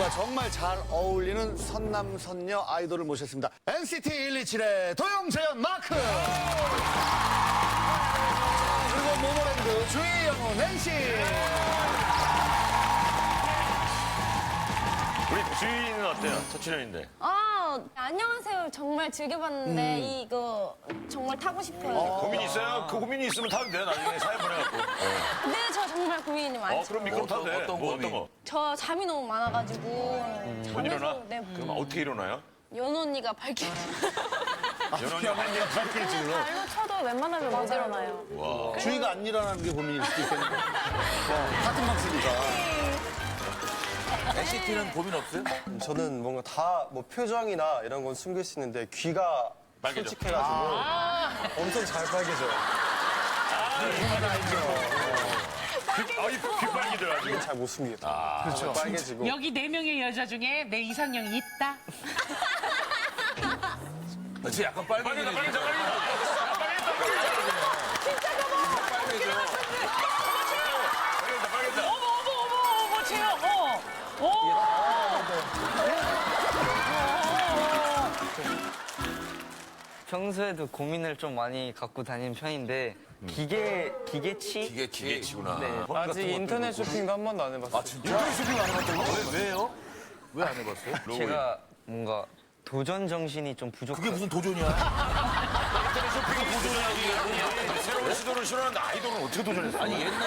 자, 정말 잘 어울리는 선남 선녀 아이돌을 모셨습니다. NCT 127의 도영, 재현, 마크. 그리고 모모랜드 주희, 영호, 낸시. 우리 주희는 어때요? 첫 출연인데. 안녕하세요. 정말 즐겨봤는데 이거 정말 타고 싶어요. 고민 있어요? 그 고민이 있으면 타도 돼. 나중에 사연 보내갖고. 네, 저 정말 고민이 많죠. 그럼 미끄럼 타도 돼. 어떤 뭐 고민? 어떤 거? 저 잠이 너무 많아가지고 못 일어나? 네. 그럼 어떻게 일어나요? 연 언니가 밝게 연원이가 밝게 질러. 발로 쳐도 웬만하면 못 일어나요. 주희가 안 일어나는 게 고민일 수도 있겠네. 같은 방식이니까. NCT는 고민 없어요? 저는 뭔가 다 뭐 표정이나 이런 건 숨길 수 있는데 귀가 빨개져. 솔직해가지고 엄청 잘 빨개져요. 귀 빨기더라고. 잘 못 숨겨요. 그렇죠. 빨개지고. 여기 4명의 여자 중에 내 이상형이 있다. 쟤 약간 빨개지네. 빨개져. 어머, 쟤요. 평소에도 고민을 좀 많이 갖고 다니는 편인데 기계치? 기계치구나. 네. 아직 인터넷 쇼핑도 한 번도 안 해봤어요. 인터넷 쇼핑 안 해봤다고? 왜요? 왜 안 해봤어요? 제가 뭔가 도전 정신이 좀 그게 부족해요. 무슨 도전이야? 인터넷 쇼핑이 도전이야기. 새로운 시도를 싫어하는데 아이돌은 어떻게 도전했어? 아니 옛날에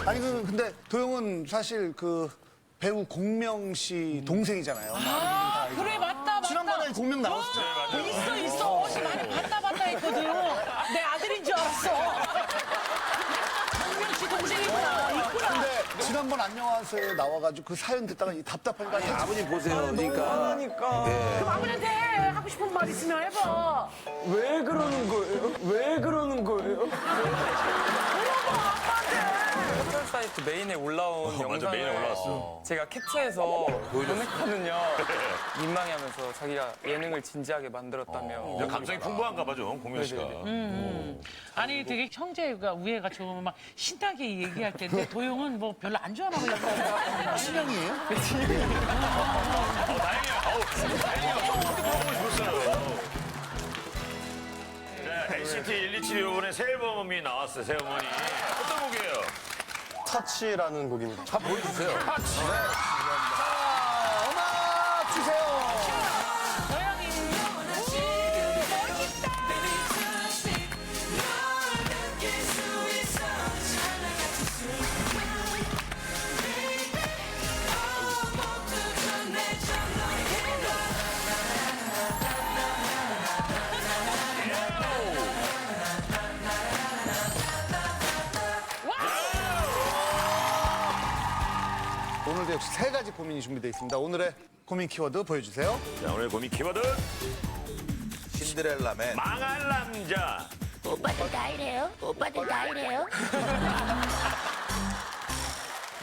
아니, 근데 도영은 사실 그 배우 공명 씨 동생이잖아요. 그래, 맞다. 지난번에 공명 나왔었잖아요. 있어. 어제 많이 봤다 했거든. 내 아들인 줄 알았어. 강명 씨 동생이구나. 있구나. 근데 지난번 안녕하세요에 나와가지고 그 사연 듣다가 답답하니까 아버님 보세요. 그러니까 그럼 아버지한테 하고 싶은 말 있으면 해봐. 왜 그러는 거예요? 왜 그러는 거예요? 포털 사이트 메인에 올라온 맞아, 영상을 메인에 올라왔어. 제가 캡처해서 보냈거든요. 민망해하면서 자기가 예능을 진지하게 만들었다며. 감성이 풍부한가 봐, 좀, 공명 씨가. 아니, 되게 형제가 우애가 좋으면 막 신나게 얘기할 텐데 도영은 뭐 별로 안 좋아하나 보다. 신영이에요? 다행이에요. 저도 물어보고 싶었어요. 자, NCT 127 요번에 새 앨범이 나왔어요, 새 앨범이. 어떤 곡이에요? 터치라는 곡입니다. 다 보여주세요. 자, 음악 주세요. 오늘도 역시 세 가지 고민이 준비되어 있습니다. 오늘의 고민 키워드 보여주세요. 자, 오늘 고민 키워드. 신데렐라맨. 망할 남자. 오빠들 다 이래요? 오빠들 다 이래요?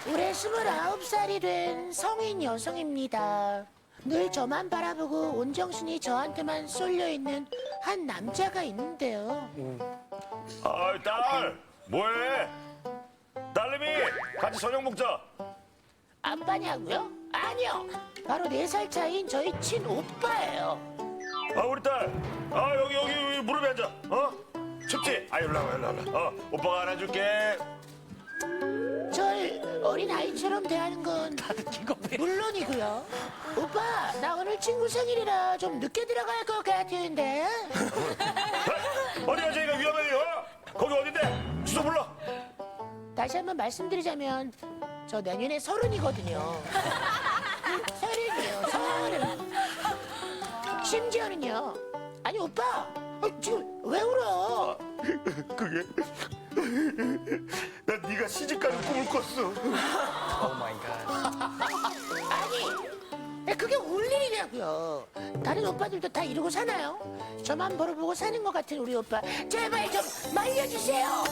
올해 29살이 된 성인 여성입니다. 늘 저만 바라보고 온정신이 저한테만 쏠려있는 한 남자가 있는데요. 아이, 딸. 뭐해? 딸내미, 같이 저녁 먹자. 아빠냐고요? 아니요. 바로 4살 차이인 저희 친오빠예요. 우리 딸. 여기 무릎에 앉아. 춥지? 일로 와. 오빠가 안아줄게. 절 어린아이처럼 대하는 건 물론이고요. 오빠, 나 오늘 친구 생일이라 좀 늦게 들어갈 것 같은데. 어디가 저희가 위험해요? 거기 어딘데? 주소 불러. 다시 한번 말씀드리자면 저 내년에 30이거든요. 30. 심지어는요. 아니 오빠, 지금 왜 울어? 그게 난 네가 시집가는 꿈을 꿨어. 오 마이 갓. 아니, 그게 울 일이냐고요. 다른 오빠들도 다 이러고 사나요? 저만 벌어보고 사는 것 같은 우리 오빠, 제발 좀 말려주세요.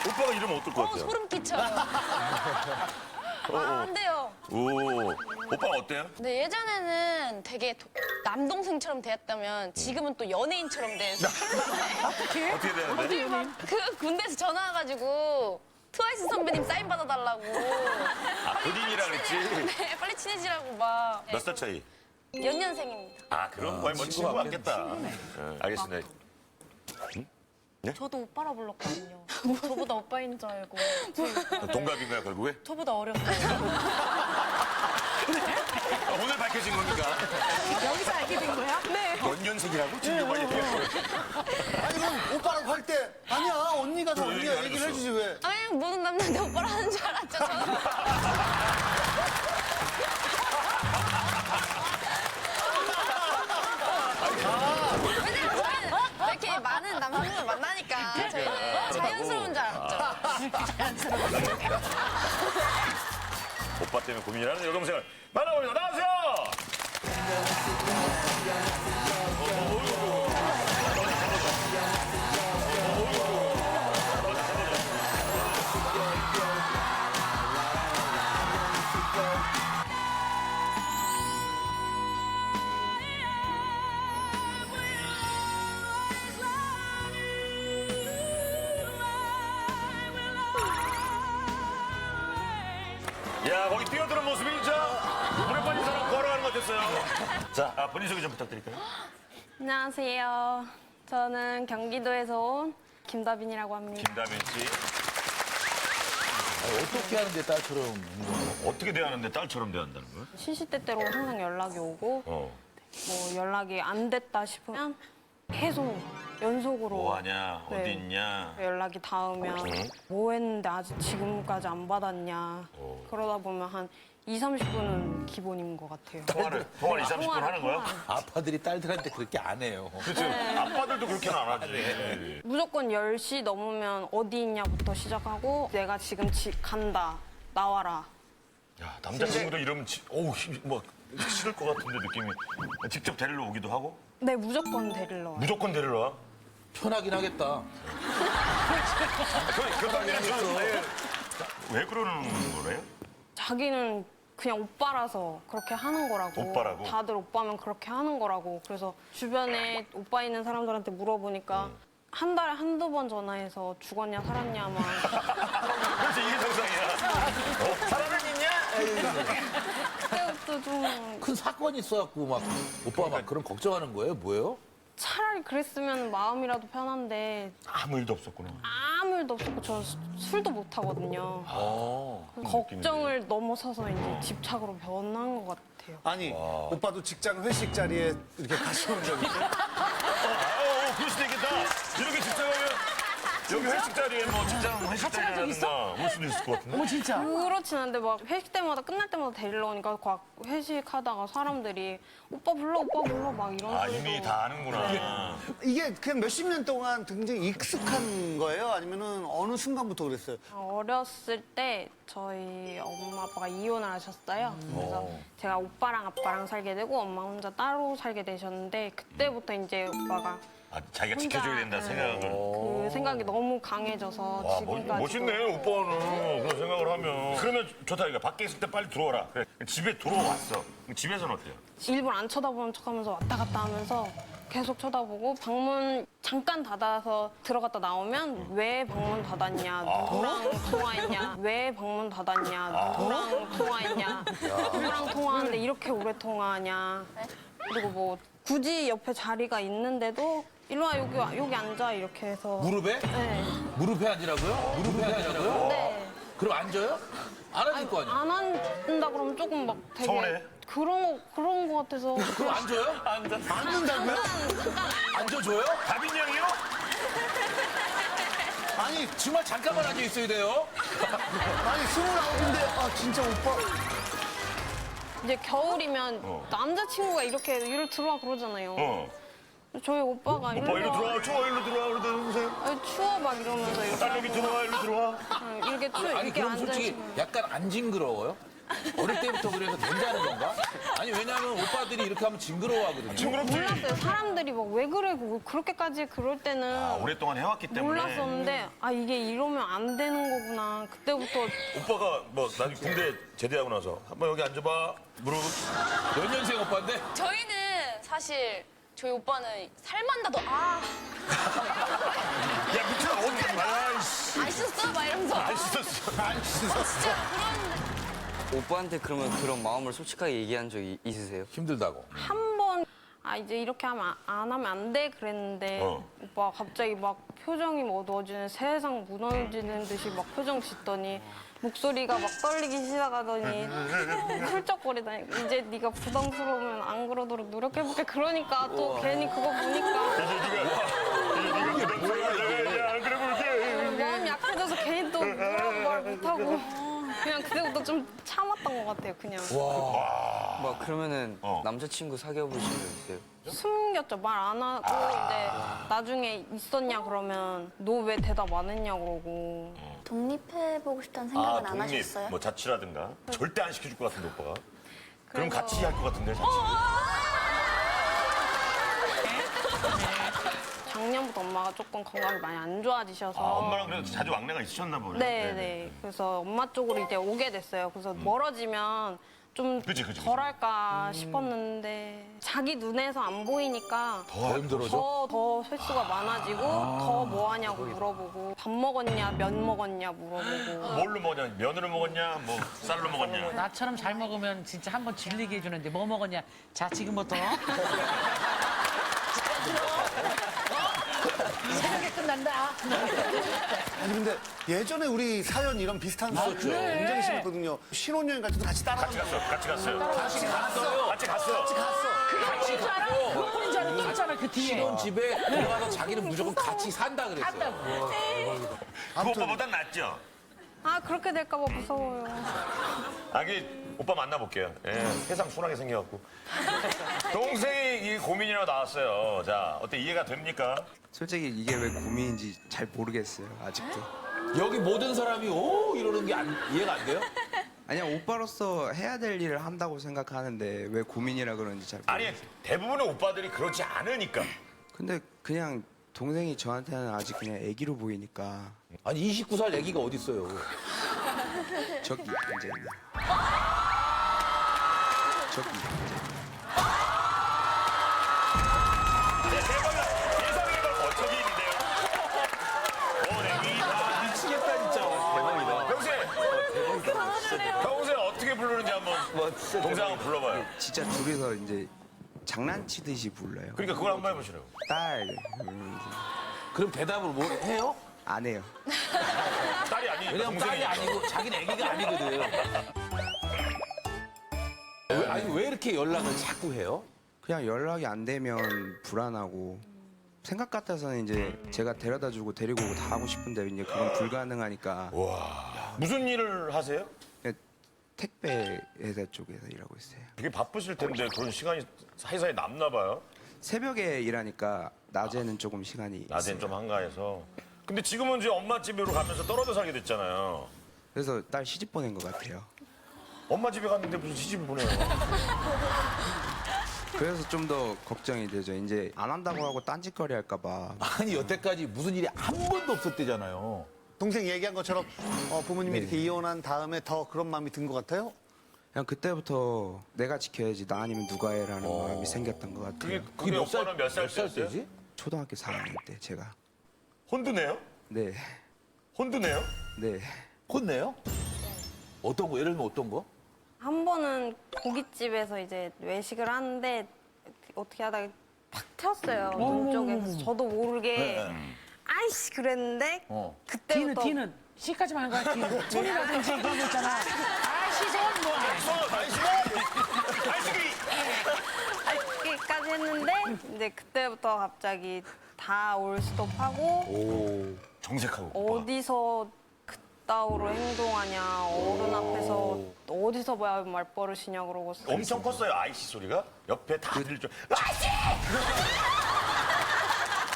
오빠가 이러면 어떨 것 같아요? 소름 끼쳐요. 안 돼요. 오, 오빠가 어때요? 근데 예전에는 되게 남동생처럼 대했다면 지금은 또 연예인처럼 대해서 어떻게 되는데? 그 군대에서 전화 와가지고 트와이스 선배님 사인 받아달라고. 아, 본인이라 그랬지? 네, 빨리 친해지라고 막. 몇 살 차이? 연년생입니다. 아, 그럼 거의 뭐 친구 같겠다. 알겠습니다. 저도 오빠라 불렀거든요. 저보다 오빠인 줄 알고. 동갑인 거야, 결국에? 저보다 어렸어요. 오늘 밝혀진 겁니까? 여기서 알게 된 거야? 네. 연년생이라고? 진짜 빨리 얘기했어요. 아니 그럼 오빠라고 할 때 아니야 언니가 더 언니야 얘기하는 얘기를 거죠. 해주지 왜? 아니, 모든 남자인데 오빠라 하는 줄 알았죠, 저는. 왜냐면 저희는 이렇게 많은 남성분을 만나니까 저희는 자연스러운 줄 알았죠. 오빠 때문에 고민이라는 여동생을 만나봅니다. 나와주세요! 야, 거기 뛰어드는 모습이 진짜 물에 빠진 사람 걸어가는 것 같았어요. 자, 본인 소개 좀 부탁드릴까요? 안녕하세요. 저는 경기도에서 온 김다빈이라고 합니다. 김다빈 씨. 어떻게 하는데 딸처럼. 어떻게 대하는데 딸처럼 대한다는 거야? 시시때때로 항상 연락이 오고 어. 뭐 연락이 안 됐다 싶으면 계속 연속으로 뭐하냐, 네. 어디 있냐. 연락이 닿으면 뭐 했는데 아직 지금까지 안 받았냐. 그러다 보면 한 2, 30분은 기본인 것 같아요. 통화를 2, 30분 하는 거야? 아빠들이 딸들한테 그렇게 안 해요. 그렇죠. 아빠들도 그렇게는 안 하지. 무조건 10시 넘으면 어디 있냐부터 시작하고 내가 지금 간다. 나와라. 야, 남자친구도 이러면 어우, 뭐 싫을 것 같은데 느낌이. 직접 데리러 오기도 하고? 네, 무조건 데리러 와요. 무조건 데리러 와? 편하긴 하겠다. 왜 그러는 거래요? 자기는 그냥 오빠라서 그렇게 하는 거라고. 오빠라고? 다들 오빠면 그렇게 하는 거라고. 그래서 주변에 오빠 있는 사람들한테 물어보니까 한 달에 한두 번 전화해서 죽었냐 살았냐 막. 그래서 이게 정상이야. 사람은 있냐? 그때부터 좀 큰 사건이 있어갖고 막 오빠가 막 그런 걱정하는 거예요? 뭐예요? 차라리 그랬으면 마음이라도 편한데 아무 일도 없었구나. 아무 일도 없었고 저 술도 못 하거든요. 걱정을 넘어서서 이제 집착으로 변한 것 같아요. 아니 오빠도 직장 회식 자리에 이렇게 가시는 적 있어요? 그럴 수도 있겠다. 이렇게 직장하면 여기 회식 자리에 뭐 직장 회식 자리라든가 올 수도 있을 것 같은데. 어머 진짜. 그렇진 않은데 막 회식 때마다 끝날 때마다 데리러 오니까 막 회식하다가 사람들이 오빠 불러 막 이런 아, 식으로. 이미 다 아는구나. 이게 그냥 몇십 년 동안 굉장히 익숙한 거예요? 아니면은 어느 순간부터 그랬어요? 어렸을 때 저희 엄마 아빠가 이혼을 하셨어요. 그래서 제가 오빠랑 아빠랑 살게 되고 엄마 혼자 따로 살게 되셨는데 그때부터 이제 오빠가 아, 자기가 지켜줘야 된다 생각을. 그 생각이 너무 강해져서 와, 지금까지 멋있네, 오빠는. 그런 생각을 하면. 그러면 좋다, 이거. 밖에 있을 때 빨리 들어와라. 그래. 집에 들어왔어. 집에서는 어때요? 일부러 안 쳐다보는 척하면서 왔다 갔다 하면서 계속 쳐다보고 방문 잠깐 닫아서 들어갔다 나오면 왜 방문 닫았냐 누구랑 통화했냐 왜 방문 닫았냐 누구랑 통화했냐 누구랑 통화하는데 이렇게 오래 통화하냐 그리고 뭐 굳이 옆에 자리가 있는데도 일로 와 여기 앉아 이렇게 해서 무릎에? 네. 무릎에 앉으라고요? 무릎에 앉으라고요? 네. 그럼 앉아요? 안 앉을 거 아니에요? 안 앉는다 그러면 조금 막 되게 서운해? 그런 거 같아서 그럼 앉아요? 앉는다고요? 앉아줘요? 다빈 양이요? 아니 정말 잠깐만 앉아 있어야 돼요? 아니 29인데 아 진짜 오빠 이제 겨울이면 남자친구가 이렇게 이리 들어와 그러잖아요. 저희 오빠가 오빠 일로 들어와, 추워, 일로 들어와, 그러세요. 아니, 추워 막 이러면서 이렇게 딸 여기 들어와, 일로 들어와. 이렇게 추워 아니 이렇게 그럼 솔직히 앉아있으면 약간 안 징그러워요? 어릴 때부터 그래서 된다는 건가? 아니 왜냐면 오빠들이 이렇게 하면 징그러워하거든요. 징그럽지? 몰랐어요. 사람들이 막 왜 그래 그렇게까지 그럴 때는 아, 오랫동안 해왔기 때문에. 몰랐었는데 아 이게 이러면 안 되는 거구나. 그때부터 오빠가 뭐 나중에 군대 제대하고 나서 한번 여기 앉아봐. 무릎. 몇 년생 오빠인데? 저희는 사실 저희 오빠는 살만 나도 야, 미쳐, 어디, 아이씨. 안 씻었어? 막 이러면서. 안 씻었어. 안 씻었어. 진짜 그런. 오빠한테 그러면 그런 마음을 솔직하게 얘기한 적 있으세요? 힘들다고. 한 번 이제 이렇게 하면 안 하면 안 돼 그랬는데 오빠가 갑자기 막 표정이 어두워지는 세상 무너지는 듯이 막 표정 짓더니 목소리가 막 떨리기 시작하더니 훌쩍거리다니 이제 네가 부담스러우면 안 그러도록 노력해볼게 그러니까 또 괜히 그거 보니까 안 그래 볼게. 마음이 약해져서 괜히 또 뭐라고 말 못하고 그냥 그때부터 좀 참았던 것 같아요 그냥 막 그러면은 남자친구 사귀어 보신 적 있어요? 숨겼죠 말 안 하고 이제 나중에 있었냐 그러면 너 왜 대답 안 했냐 그러고 독립해보고 싶다는 생각은 안 하셨어요? 뭐 자취라든가. 절대 안 시켜줄 것 같은데, 오빠가. 그럼 그래서- 같이 할 것 같은데, 자취. 작년부터 엄마가 조금 건강이 많이 안 좋아지셔서 엄마랑 그래도 자주 왕래가 있으셨나 보네. 네. 그래서 엄마 쪽으로 이제 오게 됐어요. 그래서 멀어지면 좀 그치. 덜할까 싶었는데 자기 눈에서 안 보이니까 더 힘들어져? 더 횟수가 많아지고 더 뭐 하냐고 물어보고 밥 먹었냐 면 먹었냐 물어보고 뭘로 먹었냐? 면으로 먹었냐? 뭐 쌀로 먹었냐? 나처럼 잘 먹으면 진짜 한번 질리게 해주는데 뭐 먹었냐? 자 지금부터 새벽에 끝난다. 아니 근데 예전에 우리 사연 이런 비슷한 사연 굉장히 심했거든요. 신혼여행 갈 때도 같이 따라간 거. 같이 갔어요. 같이 갔어. 같이 갔고 그런 줄 알고 있잖아 그 뒤에. 신혼집에 들어가서 자기는 무조건 같이 산다 그랬어요. 그 오빠보단 낫죠? 아 그렇게 될까 봐 무서워요. 아기 오빠 만나볼게요. 예, 세상 순하게 생겨갖고. 동생이 이 고민이라고 나왔어요. 자, 어때 이해가 됩니까? 솔직히 이게 왜 고민인지 잘 모르겠어요, 아직도. 여기 모든 사람이 오 이러는 게 이해가 안 돼요? 아니야, 오빠로서 해야 될 일을 한다고 생각하는데 왜 고민이라 그런지 잘 아니, 모르겠어요. 대부분의 오빠들이 그렇지 않으니까. 근데 그냥 동생이 저한테는 아직 그냥 애기로 보이니까 아니 29살 애기가 어디 있어요? 저기 이제 저기 이제 예상해봐. 어쩌기 일인데요. 오랭이다. 미치겠다 진짜. 평소에 어떻게 부르는지 한번 동생 한번 불러봐요. 진짜 둘이서 이제 장난치듯이 불러요. 그러니까 그걸 한번 해보시라고. 딸 이러면서. 그럼 대답을 뭐 해요? 안 해요. 딸이 아니니까 왜냐면 딸이 동생이니까. 아니고 자기는 애기가 아니거든. 왜 이렇게 연락을 자꾸 해요? 그냥 연락이 안 되면 불안하고 생각 같아서는 이제 제가 데려다 주고 데리고 오고 다 하고 싶은데 이제 그건 불가능하니까 무슨 일을 하세요? 그냥 택배 회사 쪽에서 일하고 있어요. 되게 바쁘실 텐데 그런 시간이 사이사이 남나 봐요. 새벽에 일하니까 낮에는 조금 시간이 낮엔 있어요. 좀 한가해서. 근데 지금은 이제 엄마 집으로 가면서 떨어져 살게 됐잖아요. 그래서 딸 시집 보낸 것 같아요. 엄마 집에 갔는데 무슨 시집을 보내요? 그래서 좀 더 걱정이 되죠. 이제 안 한다고 하고 딴짓거리 할까 봐. 아니 여태까지 무슨 일이 한 번도 없었대잖아요. 동생 얘기한 것처럼 부모님이 이렇게 이혼한 다음에 더 그런 마음이 든 것 같아요? 그냥 그때부터 내가 지켜야지 나 아니면 누가 해라는 마음이 생겼던 것 같아요. 그게 오빠는 몇 살 때였어요? 때지? 초등학교 4학년 때 제가. 혼드네요? 네, 혼드네요? 네. 혼내요? 어떤 거? 예를 들면 어떤 거? 한 번은 고깃집에서 이제 외식을 하는데 어떻게 하다가 팍 튀었어요 눈 쪽에. 그래서 저도 모르게 아이씨 그랬는데 그때부터 뒤는 C까지만 한 거야. 뒤는 손이라든지 그런 거 있잖아. 아 시선 뭐. 아이씨까지 했는데 이제 그때부터 갑자기 다 올 스톱하고 정색하고. 오빠. 어디서 그따위로 행동하냐 어른 앞에서 어디서 봐야 말버릇이냐 그러고 엄청 컸어요, 아이씨 소리가? 옆에 다 들릴 아이씨!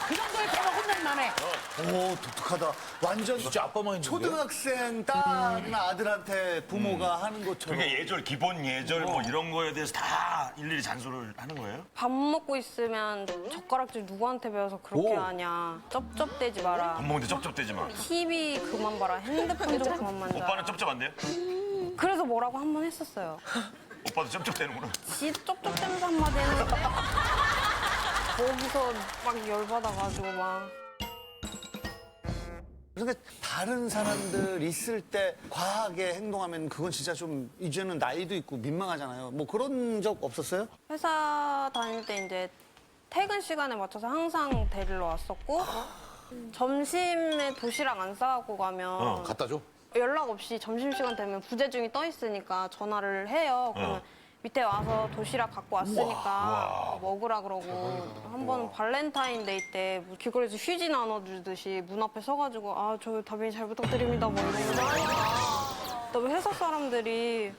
그 정도에 제가 혼날 만해. 오 독특하다. 완전 진짜 아빠만 있는데? 초등학생 딸이나 아들한테 부모가 하는 것처럼. 그게 예절, 기본 예절 뭐 이런 거에 대해서 다 일일이 잔소리를 하는 거예요? 밥 먹고 있으면 젓가락질 누구한테 배워서 그렇게 오. 하냐 쩝쩝대지 마라 밥 먹는데 쩝쩝대지 마. TV 그만 봐라 핸드폰 좀 그만 만져 오빠는 쩝쩝한대요? 그래서 뭐라고 한 번 했었어요 오빠도 쩝쩝대는구나. 지 쩝쩝대면서 한마디 했는데 거기서 막 열받아가지고 막. 그러니까 다른 사람들 있을 때 과하게 행동하면 그건 진짜 좀 이제는 나이도 있고 민망하잖아요. 뭐 그런 적 없었어요? 회사 다닐 때 이제 퇴근 시간에 맞춰서 항상 데리러 왔었고 점심에 도시락 안 싸갖고 가면 갖다 줘? 연락 없이 점심시간 되면 부재중이 떠 있으니까 전화를 해요. 그러면 밑에 와서 도시락 갖고 왔으니까 먹으라 그러고 한 번은 발렌타인데이 때뭐 길거리에서 휴지 나눠주듯이 문 앞에 서가지고 아 저 다빈이 잘 부탁드립니다 뭐 이러면서 하니까 그다음에 회사 사람들이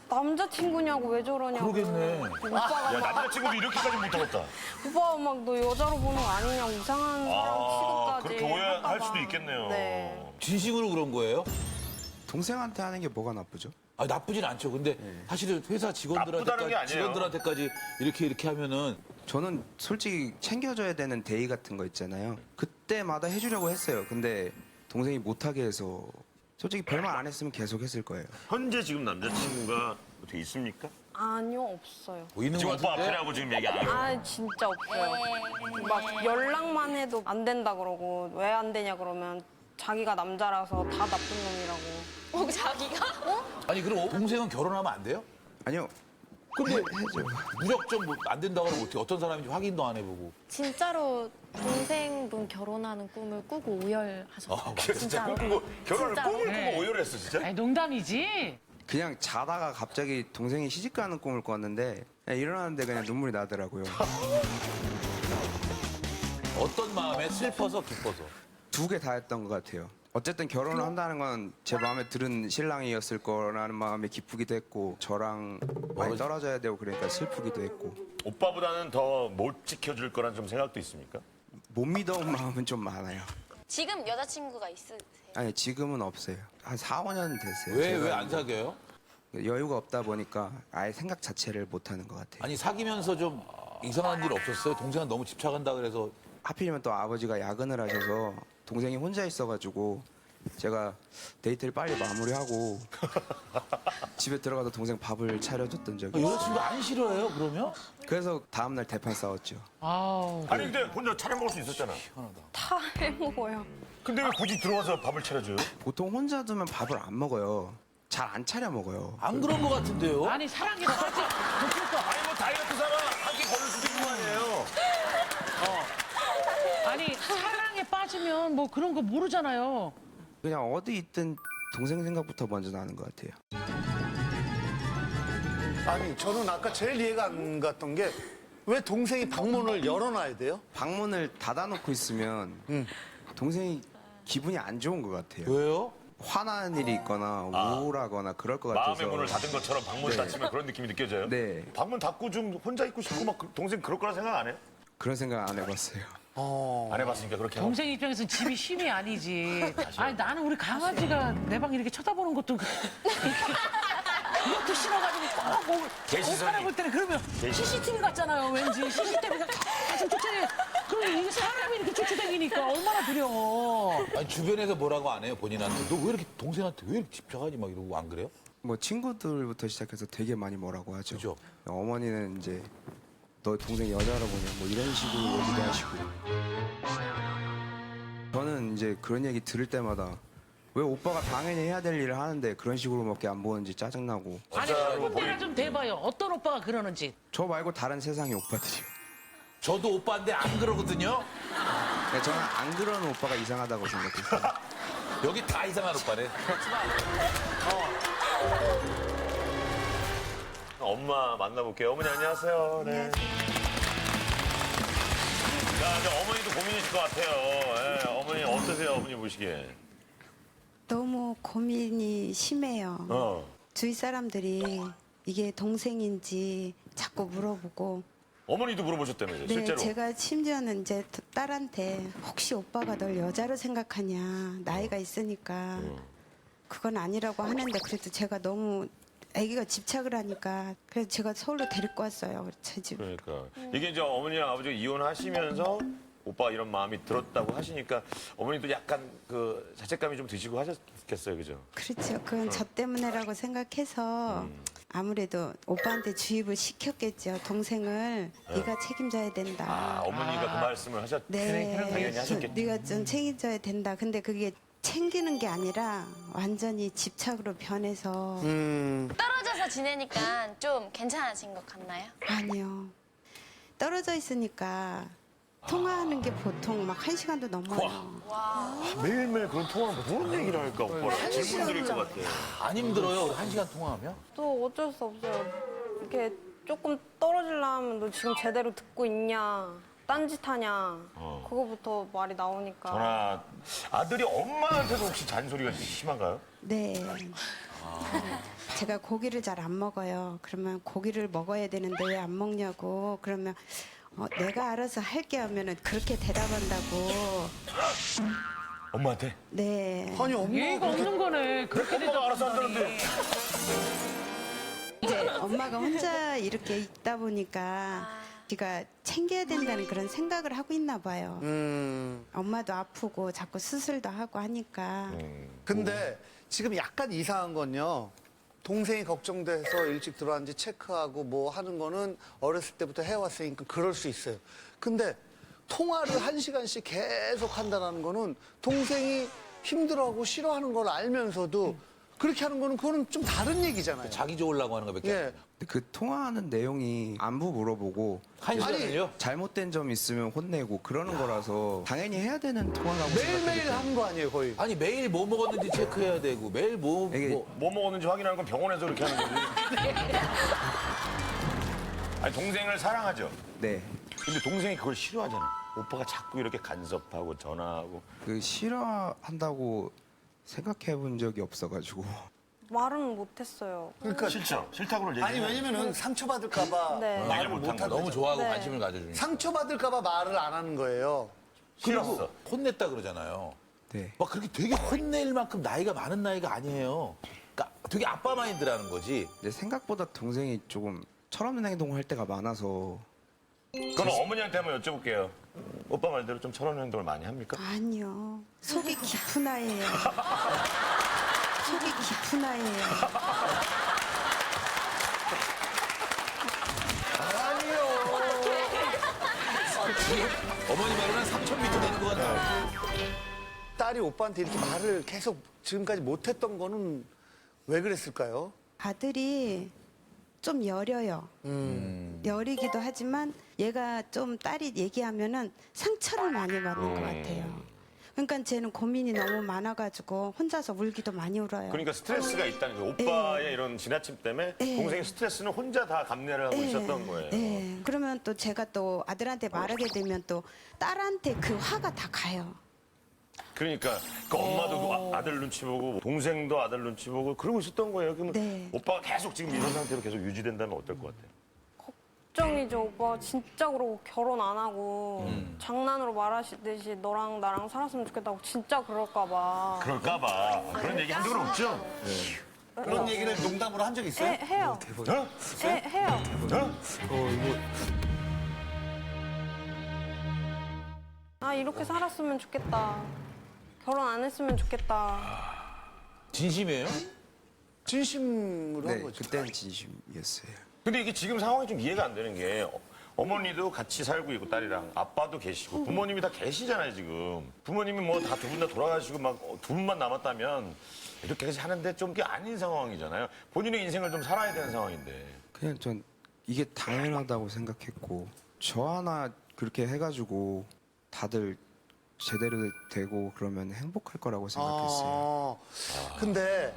남자친구냐고 왜 저러냐고 그러겠네. 오빠가 야, 막 남자친구도 이렇게까지 못하겠다. 오빠가 막 너 여자로 보는 거 아니냐고 이상한 사람 취급까지 그렇게 오해할 할까 수도 봐. 있겠네요. 네. 진심으로 그런 거예요? 동생한테 하는 게 뭐가 나쁘죠? 아, 나쁘진 않죠. 근데 사실은 회사 나쁘다는 게 아니에요. 직원들한테까지 이렇게 하면은 저는 솔직히 챙겨줘야 되는 데이 같은 거 있잖아요. 그때마다 해주려고 했어요. 근데 동생이 못하게 해서 솔직히 별말 안 했으면 계속 했을 거예요. 현재 지금 남자친구가 어떻게 있습니까? 아니요 없어요. 보이는 지금 거 오빠 같은데? 앞이라고 지금 얘기 안 해요. 아 진짜 없어요. 막 연락만 해도 안 된다 그러고 왜 안 되냐 그러면 자기가 남자라서 다 나쁜 놈이라고. 자기가? 아니 그럼 동생은 결혼하면 안 돼요? 아니요. 근데 해줘. 무작정 뭐 안 된다고 하면 어떻게 어떤 사람인지 확인도 안 해보고. 진짜로 동생분 결혼하는 꿈을 꾸고 오열하셨어요. 진짜 꿈꾸고 결혼을 진짜로. 꿈을 네. 꾸고 오열했어 진짜? 아니, 농담이지. 그냥 자다가 갑자기 동생이 시집가는 꿈을 꿨는데 그냥 일어났는데 그냥 눈물이 나더라고요. 어떤 마음에 슬퍼서 기뻐서. 두 개 다 했던 것 같아요. 어쨌든 결혼을 한다는 건 제 마음에 들은 신랑이었을 거라는 마음에 기쁘기도 했고 저랑 많이 떨어져야 되고 그러니까 슬프기도 했고 오빠보다는 더 못 지켜줄 거란 좀 생각도 있습니까? 못 믿어온 마음은 좀 많아요. 지금 여자친구가 있으세요? 아니 지금은 없어요. 한 4, 5년 됐어요. 왜 제가 안 사겨요? 여유가 없다 보니까 아예 생각 자체를 못 하는 것 같아요. 아니 사귀면서 좀 이상한 일 없었어요? 동생은 너무 집착한다 그래서 하필이면 또 아버지가 야근을 하셔서 동생이 혼자 있어가지고 제가 데이트를 빨리 마무리하고 집에 들어가서 동생 밥을 차려줬던 적이 있어요. 여자친구 안 싫어해요 그러면? 그래서 다음날 대판 싸웠죠. 아우. 아니 근데 혼자 차려 먹을 수 있었잖아. 다 해먹어요. 근데 왜 굳이 들어와서 밥을 차려줘요? 보통 혼자 두면 밥을 안 먹어요. 잘 안 차려 먹어요. 안 그런 거 같은데요? 아니 사랑이 빠져. 아니 뭐 다이어트 사람 한 끼 걸을 수도 있는 거 아니에요? 아니 사랑에 빠지면 뭐 그런 거 모르잖아요. 그냥 어디 있든 동생 생각부터 먼저 나는 것 같아요. 아니 저는 아까 제일 이해가 안 갔던 게 왜 동생이 방문을 열어놔야 돼요? 방문을 닫아놓고 있으면 동생이 기분이 안 좋은 것 같아요. 왜요? 화나는 일이 있거나 우울하거나 그럴 것 같아서. 마음의 문을 닫은 것처럼 방문 닫히면 그런 느낌이 느껴져요? 네. 방문 닫고 좀 혼자 있고 싶고 막 동생 그럴 거라 생각 안 해요? 그런 생각 안 해봤어요. 안 해봤으니까 그렇게 하고. 동생 입장에서는 집이 쉼이 아니지. 아니 나는 우리 강아지가 내 방 이렇게 쳐다보는 것도 이렇게 싫어가지고 제 옷 갈아볼 때는 그러면 CCTV 같잖아요. 왠지 CCTV가 계속 쫓아내. 그럼 이게 사람이 이렇게 쫓아다니니까 얼마나 두려워. 아니 주변에서 뭐라고 안 해요 본인한테? 너 왜 이렇게 동생한테 왜 이렇게 집착하지 막 이러고 안 그래요? 뭐 친구들부터 시작해서 되게 많이 뭐라고 하죠. 그죠? 어머니는 이제 너 동생 여자라고 보냐 뭐 이런 식으로 얘기도 하시고. 저는 이제 그런 얘기 들을 때마다 왜 오빠가 당연히 해야 될 일을 하는데 그런 식으로밖에 안 보는지 짜증나고. 아니 혼내가 좀 대봐요. 어떤 오빠가 그러는지. 저 말고 다른 세상의 오빠들이요. 저도 오빠인데 안 그러거든요. 그러니까 저는 안 그러는 오빠가 이상하다고 생각했어요. 여기 다 이상한 오빠네. 엄마 만나볼게요. 어머니 안녕하세요. 네. 자, 이제 어머니도 고민이실 것 같아요. 예, 어머니 어떠세요? 어머니 보시기에. 너무 고민이 심해요. 주위 사람들이 이게 동생인지 자꾸 물어보고. 어머니도 물어보셨다면서요, 네, 실제로. 제가 심지어는 이제 딸한테 혹시 오빠가 널 여자로 생각하냐. 나이가 있으니까. 그건 아니라고 하는데 그래도 제가 너무 아기가 집착을 하니까 그래서 제가 서울로 데리고 왔어요. 제 집. 그러니까 이게 이제 어머니랑 아버지가 이혼하시면서 오빠가 이런 마음이 들었다고 하시니까 어머니도 약간 그 자책감이 좀 드시고 하셨겠어요, 그죠? 그렇죠. 그건 저 때문에라고 생각해서 아무래도 오빠한테 주입을 시켰겠죠. 동생을 네가 책임져야 된다. 아, 어머니가 그 말씀을 하셨, 당연히 하셨겠죠. 네가 좀 책임져야 된다. 근데 그게 챙기는 게 아니라 완전히 집착으로 변해서 떨어져서 지내니까 좀 괜찮아진 것 같나요? 아니요. 떨어져 있으니까 통화하는 게 보통 막 1시간도 넘어요. 매일매일 그런 통화는 무슨 얘기를 할까, 오빠랑. 질문 드릴 것 같아. 안 힘들어요? 1시간 통화하면? 또 어쩔 수 없어요. 이렇게 조금 떨어지려면 너 지금 제대로 듣고 있냐, 딴짓하냐, 그거부터 말이 나오니까. 전화, 아들이 엄마한테도 혹시 잔소리가 심한가요? 네. 제가 고기를 잘 안 먹어요. 그러면 고기를 먹어야 되는데 왜 안 먹냐고. 그러면 내가 알아서 할게 하면은 그렇게 대답한다고. 엄마한테? 네. 아니 엄마 예의가 없는 거네. 그렇게 엄마가 알아서 한다는데. 이제 엄마가 혼자 이렇게 있다 보니까 제가 챙겨야 된다는 그런 생각을 하고 있나 봐요. 엄마도 아프고 자꾸 수술도 하고 하니까. 근데 지금 약간 이상한 건요. 동생이 걱정돼서 일찍 들어왔는지 체크하고 뭐 하는 거는 어렸을 때부터 해왔으니까 그럴 수 있어요. 근데 통화를 1시간씩 계속 한다는 거는 동생이 힘들어하고 싫어하는 걸 알면서도 그렇게 하는 거는 그거는 좀 다른 얘기잖아요. 자기 좋으려고 하는 거밖에. 예. 그 통화하는 내용이 안부 물어보고 1시간을요? 잘못된 점 있으면 혼내고 그러는 거라서 당연히 해야 되는 통화라고 매일매일 생각해요. 하는 거 아니에요, 거의. 아니 매일 뭐 먹었는지 체크해야 되고 매일 이게 뭐 먹었는지 확인하는 건 병원에서 그렇게 하는 거지. 아니, 동생을 사랑하죠? 네. 근데 동생이 그걸 싫어하잖아. 오빠가 자꾸 이렇게 간섭하고 전화하고. 그 싫어한다고 생각해 본 적이 없어가지고 말은 못했어요. 그러니까 싫다고를 얘기해. 아니 왜냐면은 상처받을까봐 네. 말을 못한 못하는 거죠. 너무 거죠. 좋아하고 네. 관심을 가져주니까. 상처받을까봐 말을 안 하는 거예요. 싫었어. 그리고 혼냈다 그러잖아요. 네. 막 그렇게 되게 혼낼 만큼 나이가 많은 나이가 아니에요. 그러니까 되게 아빠 마인드라는 거지. 근데 생각보다 동생이 조금 철없는 행동을 할 때가 많아서 그건 어머니한테 한번 여쭤볼게요. 오빠 말대로 좀 철없는 행동을 많이 합니까? 아니요. 속이 깊은 아이예요. 속이 깊은 아이예요. 어머니 말은 한 3,000m 되는 것 같아. 딸이 오빠한테 이렇게 말을 계속 지금까지 못했던 거는 왜 그랬을까요? 아들이 좀 여려요. 여리기도 하지만 얘가 좀 딸이 얘기하면은 상처를 많이 받는 것 같아요. 그러니까 쟤는 고민이 너무 많아가지고 혼자서 울기도 많이 울어요. 그러니까 스트레스가 있다는 거예요. 오빠의 이런 지나침 때문에 동생의 스트레스는 혼자 다 감내를 하고 있었던 거예요. 네. 그러면 또 제가 또 아들한테 말하게 되면 또 딸한테 그 화가 다 가요. 그러니까 그 엄마도 아들 눈치 보고 동생도 아들 눈치 보고 그러고 있었던 거예요. 그러면 네. 오빠가 계속 지금 이런 상태로 계속 유지된다면 어떨 것 같아요? 걱정이죠. 오빠 진짜 그러고 결혼 안 하고 장난으로 말하시듯이 너랑 나랑 살았으면 좋겠다고 진짜 그럴까 봐. 그럴까 봐. 그런 얘기 한 적은 없죠? 그런 얘기를 농담으로 한 적 있어요? 해요. 어? 해요. 아 이렇게 살았으면 좋겠다. 결혼 안 했으면 좋겠다. 진심이에요? 진심으로 한 네, 거죠. 그때는 진심이었어요. 근데 이게 지금 상황이 좀 이해가 안 되는 게 어머니도 같이 살고 있고 딸이랑 아빠도 계시고 부모님이 다 계시잖아요 지금. 부모님이 뭐 다 두 분 다 돌아가시고 막 두 분만 남았다면 이렇게까지 하는데 좀 게 아닌 상황이잖아요. 본인의 인생을 좀 살아야 되는 상황인데. 그냥 전 이게 당연하다고 생각했고 저 하나 그렇게 해가지고 다들 제대로 되고 그러면 행복할 거라고 생각했어요. 근데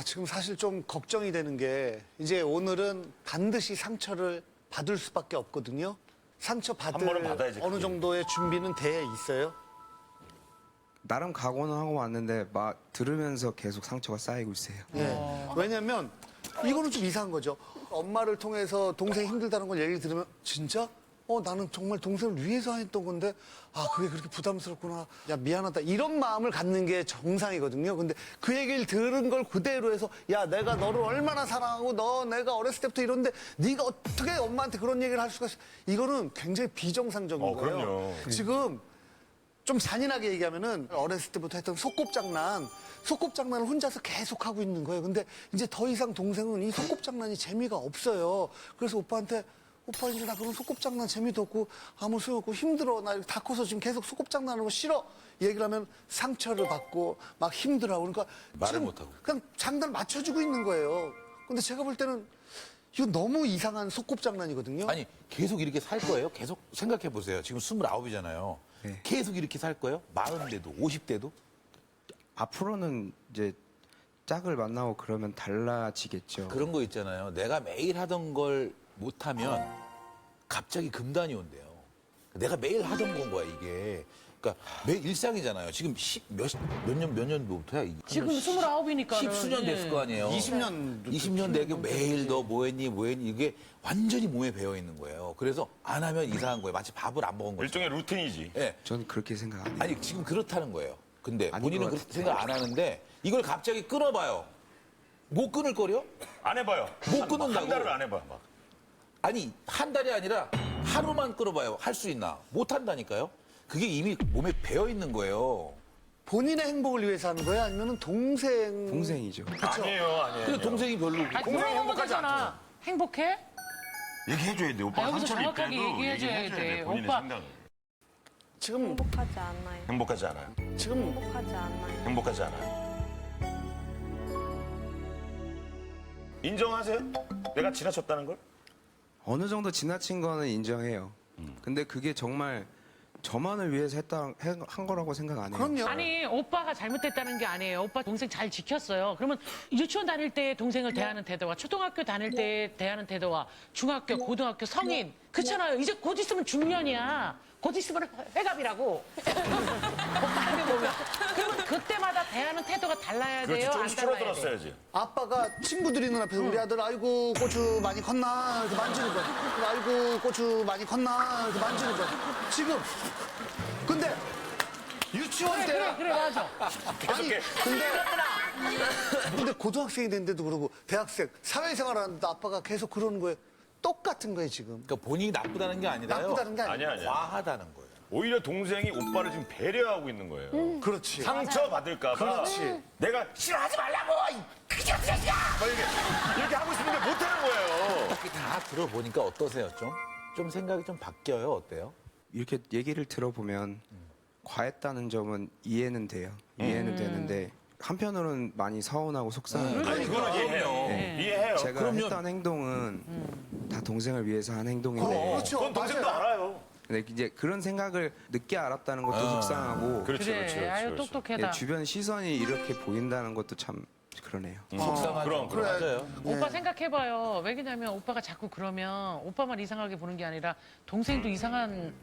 지금 사실 좀 걱정이 되는 게 이제 오늘은 반드시 상처를 받을 수밖에 없거든요. 상처 한 번은 받을 받아야지, 어느 그게. 정도의 준비는 돼 있어요? 나름 각오는 하고 왔는데 막 들으면서 계속 상처가 쌓이고 있어요. 왜냐면 이거는 좀 이상한 거죠. 엄마를 통해서 동생이 힘들다는 걸 얘기를 들으면 진짜? 나는 정말 동생을 위해서 했던 건데 그게 그렇게 부담스럽구나. 야 미안하다. 이런 마음을 갖는 게 정상이거든요. 근데 그 얘기를 들은 걸 그대로 해서 야 내가 너를 얼마나 사랑하고 내가 어렸을 때부터 이런데 네가 어떻게 엄마한테 그런 얘기를 할 수가 있어. 이거는 굉장히 비정상적인 거예요. 그럼요. 지금 좀 잔인하게 얘기하면은 어렸을 때부터 했던 소꿉장난을 혼자서 계속 하고 있는 거예요. 근데 이제 더 이상 동생은 이 소꿉장난이 재미가 없어요. 그래서 오빠한테 오빠 이제 나 그런 소꿉장난 재미도 없고 아무 소용없고 힘들어. 나 다 커서 지금 계속 소꿉장난하는 거 싫어. 얘기를 하면 상처를 받고 막 힘들어하고 그러니까 말을 지금 못하고. 그냥 장단 맞춰주고 있는 거예요. 근데 제가 볼 때는 이거 너무 이상한 소꿉장난이거든요. 아니 계속 이렇게 살 거예요? 계속 생각해 보세요. 지금 29이잖아요. 네. 계속 이렇게 살 거예요? 40대도 50대도? 앞으로는 이제 짝을 만나고 그러면 달라지겠죠. 그런 거 있잖아요. 내가 매일 하던 걸 못하면 갑자기 금단이 온대요. 내가 매일 하던 건 거야 이게. 그러니까 매일 일상이잖아요. 지금 몇 년도부터야? 이게? 지금 29이니까. 10수년 됐을 거 아니에요. 20년 되게 매일 너 뭐 했니 이게 완전히 몸에 배어 있는 거예요. 그래서 안 하면 이상한 거예요. 마치 밥을 안 먹은 거죠. 일종의 루틴이지. 예. 저는 그렇게 생각 안 해요. 아니 지금 그렇다는 거예요. 근데 아닌 본인은 것 그렇게 같아요. 생각 안 하는데 이걸 갑자기 끊어봐요. 못 끊을 거려? 안 해봐요. 못 끊는다고. 한 달을 안 해봐. 막. 아니 한 달이 아니라 하루만 끌어봐요. 할 수 있나? 못 한다니까요. 그게 이미 몸에 배어 있는 거예요. 본인의 행복을 위해서 하는 거예요? 아니면 동생이죠. 아니에요. 근데 동생이 별로. 아니, 동생이 물어보면 행복하지 되잖아. 행복해? 얘기해줘야 돼. 오빠 여기서 상처를 정확하게 입더라도 얘기해줘야 얘기해줘야 돼. 돼. 본인의 오빠. 생각을. 지금 행복하지 않아요. 행복하지 않아요. 지금 행복하지 않아요. 행복하지 않아요. 인정하세요? 내가 지나쳤다는 걸? 어느 정도 지나친 거는 인정해요. 근데 그게 정말 저만을 위해서 한 거라고 생각 안 해요. 그럼요. 아니 오빠가 잘못됐다는 게 아니에요. 오빠 동생 잘 지켰어요. 그러면 유치원 다닐 때 동생을 대하는 태도와 초등학교 다닐 때 대하는 태도와 중학교, 고등학교, 성인 그렇잖아요. 이제 곧 있으면 중년이야. 곧 있으면 회갑이라고. 오빠한테 보면. 그러면 그때마다 대하는 태도가 달라야 그렇지. 돼요. 안 조금씩 달라야 돼요. 줄어들었어야지. 아빠가 친구들이 있는 앞에서 우리 아들 아이고 고추 많이 컸나 이렇게 만지는 거야. 아이고 고추 많이 컸나 이렇게 만지는 거야. 지금 근데 유치원 때야. 그래 맞아. 아니 근데 고등학생이 됐는데도 그러고 대학생 사회생활하는데 아빠가 계속 그러는 거예요. 똑같은 거예요 지금. 그러니까 본인이 나쁘다는 게 아니라요. 나쁘다는 게 아니야. 아니야. 과하다는 거예요. 오히려 동생이 오빠를 지금 배려하고 있는 거예요. 그렇지. 상처 받을까봐. 그렇지. 내가 싫어하지 말라고! 그저 그저야! 이렇게 하고 있는데 못하는 거예요. 이렇게 다 들어보니까 어떠세요? 좀 생각이 좀 바뀌어요. 어때요? 이렇게 얘기를 들어보면 과했다는 점은 이해는 돼요. 이해는 되는데 한편으로는 많이 서운하고 속상해요. 아니, 그건 이해해요. 이해해요. 제가 그럼요. 했던 행동은 다 동생을 위해서 한 행동인데 그렇죠. 그건 동생도 맞아요. 알아요. 근데 이제 그런 생각을 늦게 알았다는 것도 속상하고 그렇지, 그래. 그렇지. 아유 그렇지. 똑똑해다. 주변 시선이 이렇게 보인다는 것도 참 그러네요. 속상하죠. 그럼. 맞아요. 오빠 생각해봐요. 왜냐면 오빠가 자꾸 그러면 오빠만 이상하게 보는 게 아니라 동생도 이상한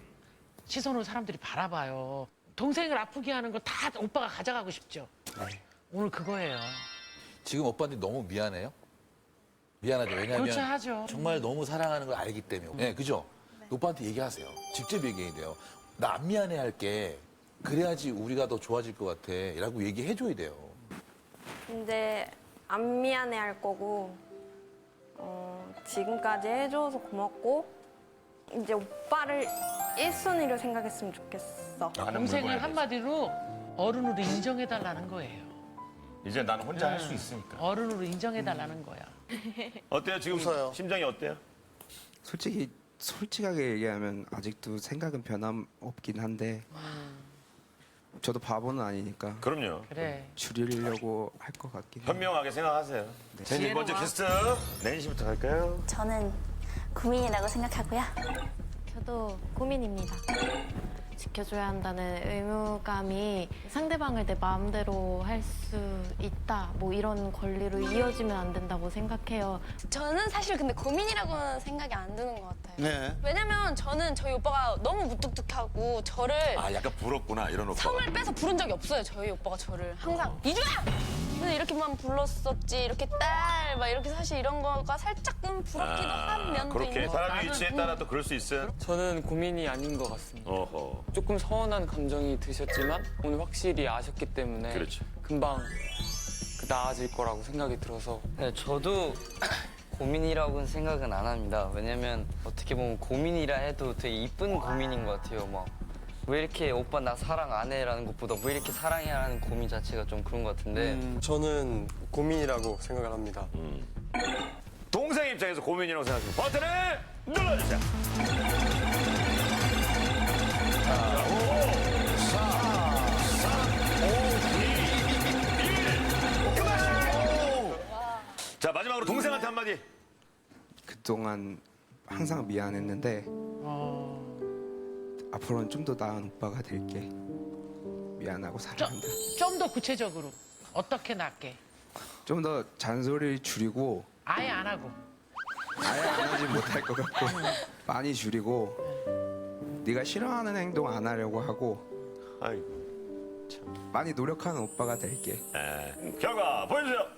시선으로 사람들이 바라봐요. 동생을 아프게 하는 거 다 오빠가 가져가고 싶죠. 오늘 그거예요. 지금 오빠한테 너무 미안해요? 미안하죠. 왜냐하면 그렇죠, 하죠. 정말 너무 사랑하는 걸 알기 때문에. 네, 그죠? 오빠한테 얘기하세요. 직접 얘기해야 돼요. 나 안 미안해 할게. 그래야지 우리가 더 좋아질 것 같아. 라고 얘기해줘야 돼요. 근데 안 미안해 할 거고 지금까지 해줘서 고맙고 이제 오빠를 1순위로 생각했으면 좋겠어. 동생을 한마디로 어른으로 인정해달라는 거예요. 이제 난 혼자 할 수 있으니까. 어른으로 인정해달라는 거야. 어때요? 지금 웃어요. 심정이 어때요? 솔직하게 얘기하면 아직도 생각은 변함없긴 한데 저도 바보는 아니니까 그럼요. 그래. 줄이려고 할 것 같긴 해요. 현명하게 생각하세요. 자, 이제 먼저 게스트 낸시부터 갈까요? 저는 고민이라고 생각하고요. 저도 고민입니다. 지켜줘야 한다는 의무감이 상대방을 내 마음대로 할 수 있다. 뭐 이런 권리로 이어지면 안 된다고 생각해요. 저는 사실 근데 고민이라고는 생각이 안 드는 것 같아요. 네. 왜냐면 저는 저희 오빠가 너무 무뚝뚝하고 저를 아, 약간 부럽구나, 이런 오빠가. 성을 빼서 부른 적이 없어요. 저희 오빠가 저를 항상 이주야! 근데 이렇게만 불렀었지 이렇게 딸 막 이렇게 사실 이런 거가 살짝은 부럽기도 한 면도 그렇게 있는 것 사람의 같아요. 위치에 따라 또 그럴 수 있어요. 저는 고민이 아닌 것 같습니다. 어허. 조금 서운한 감정이 드셨지만 오늘 확실히 아셨기 때문에 그렇죠. 금방 나아질 거라고 생각이 들어서 네, 저도 고민이라고는 생각은 안 합니다. 왜냐면 어떻게 보면 고민이라 해도 되게 이쁜 고민인 것 같아요. 막 왜 이렇게 오빠 나 사랑 안 해라는 것보다 왜 이렇게 사랑해야 하는 고민 자체가 좀 그런 것 같은데 저는 고민이라고 생각을 합니다. 동생 입장에서 고민이라고 생각하시면 버튼을 눌러주세요. 자, 5, 4, 3, 5, 2, 1. 그만! 자, 마지막으로 동생한테 한마디. 그동안 항상 미안했는데 앞으로는 좀 더 나은 오빠가 될게. 미안하고 사랑한다. 좀 더 구체적으로 어떻게 낫게? 좀 더 잔소리를 줄이고 아예 안 하고. 아예 안 하지 못할 것 같고 많이 줄이고 네가 싫어하는 행동 안 하려고 하고 아이고. 많이 노력하는 오빠가 될게. 결과 보여주세요.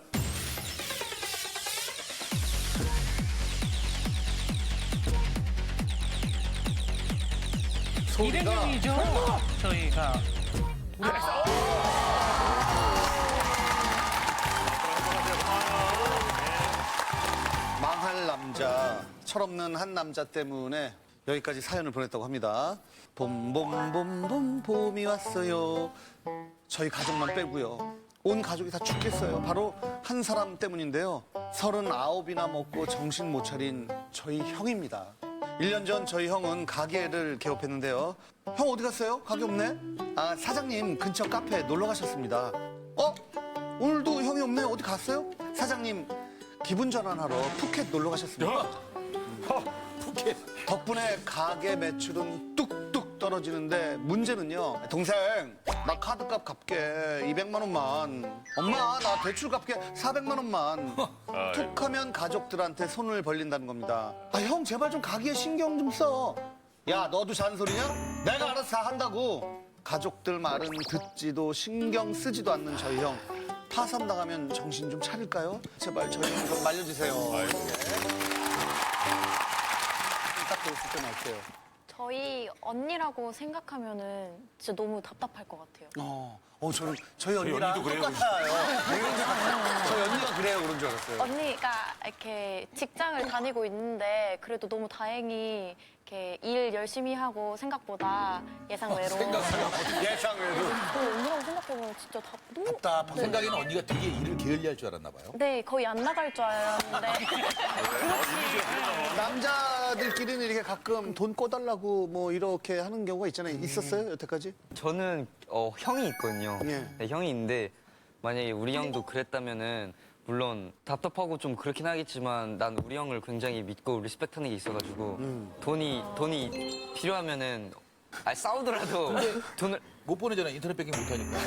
소리가 200명이죠. 저희가. 망할 남자, 철없는 한 남자 때문에 여기까지 사연을 보냈다고 합니다. 봄봄봄봄 봄이 왔어요. 저희 가족만 빼고요. 온 가족이 다 죽겠어요. 바로 한 사람 때문인데요. 39이나 먹고 정신 못 차린 저희 형입니다. 1년 전 저희 형은 가게를 개업했는데요. 형 어디 갔어요? 가게 없네? 아, 사장님 근처 카페 놀러 가셨습니다. 오늘도 형이 없네. 어디 갔어요? 사장님 기분 전환하러 푸켓 놀러 가셨습니다. 푸켓. 덕분에 가게 매출은 뚝뚝 떨어지는데 문제는요. 동생, 나 카드값 갚게 200만 원만. 엄마, 나 대출 갚게 400만 원만. 툭 하면 가족들한테 손을 벌린다는 겁니다. 아, 형 제발 좀 가게에 신경 좀 써. 야, 너도 잔소리냐? 내가 알아서 다 한다고. 가족들 말은 듣지도 신경 쓰지도 않는 저희 형. 파산당하면 정신 좀 차릴까요? 제발 저희 형 좀 말려주세요. 딱 들었을 때는 어때요? 저희 언니라고 생각하면은 진짜 너무 답답할 것 같아요. 저희 언니랑 언니도 그래요, 똑같아요. 저희 언니가 그래요, 그런 줄 알았어요. 언니가 이렇게 직장을 다니고 있는데 그래도 너무 다행히 이렇게 일 열심히 하고 생각보다 예상외로 예상외로. 언니라고 생각해보면 진짜 너무 답답하고. 생각에는 언니가 되게 일을 게을리할 줄 알았나 봐요. 네 거의 안 나갈 줄 알았는데 남자들끼리는 이렇게 가끔 돈 꺼달라고 뭐 이렇게 하는 경우가 있잖아요. 있었어요, 여태까지? 저는 형이 있거든요. 예. 네, 형이 있는데 만약에 우리 형도 그랬다면은 물론 답답하고 좀 그렇긴 하겠지만 난 우리 형을 굉장히 믿고 리스펙하는 게 있어가지고 돈이 필요하면은 싸우더라도 돈을 못 보내잖아. 인터넷 뱅킹 못 하니까.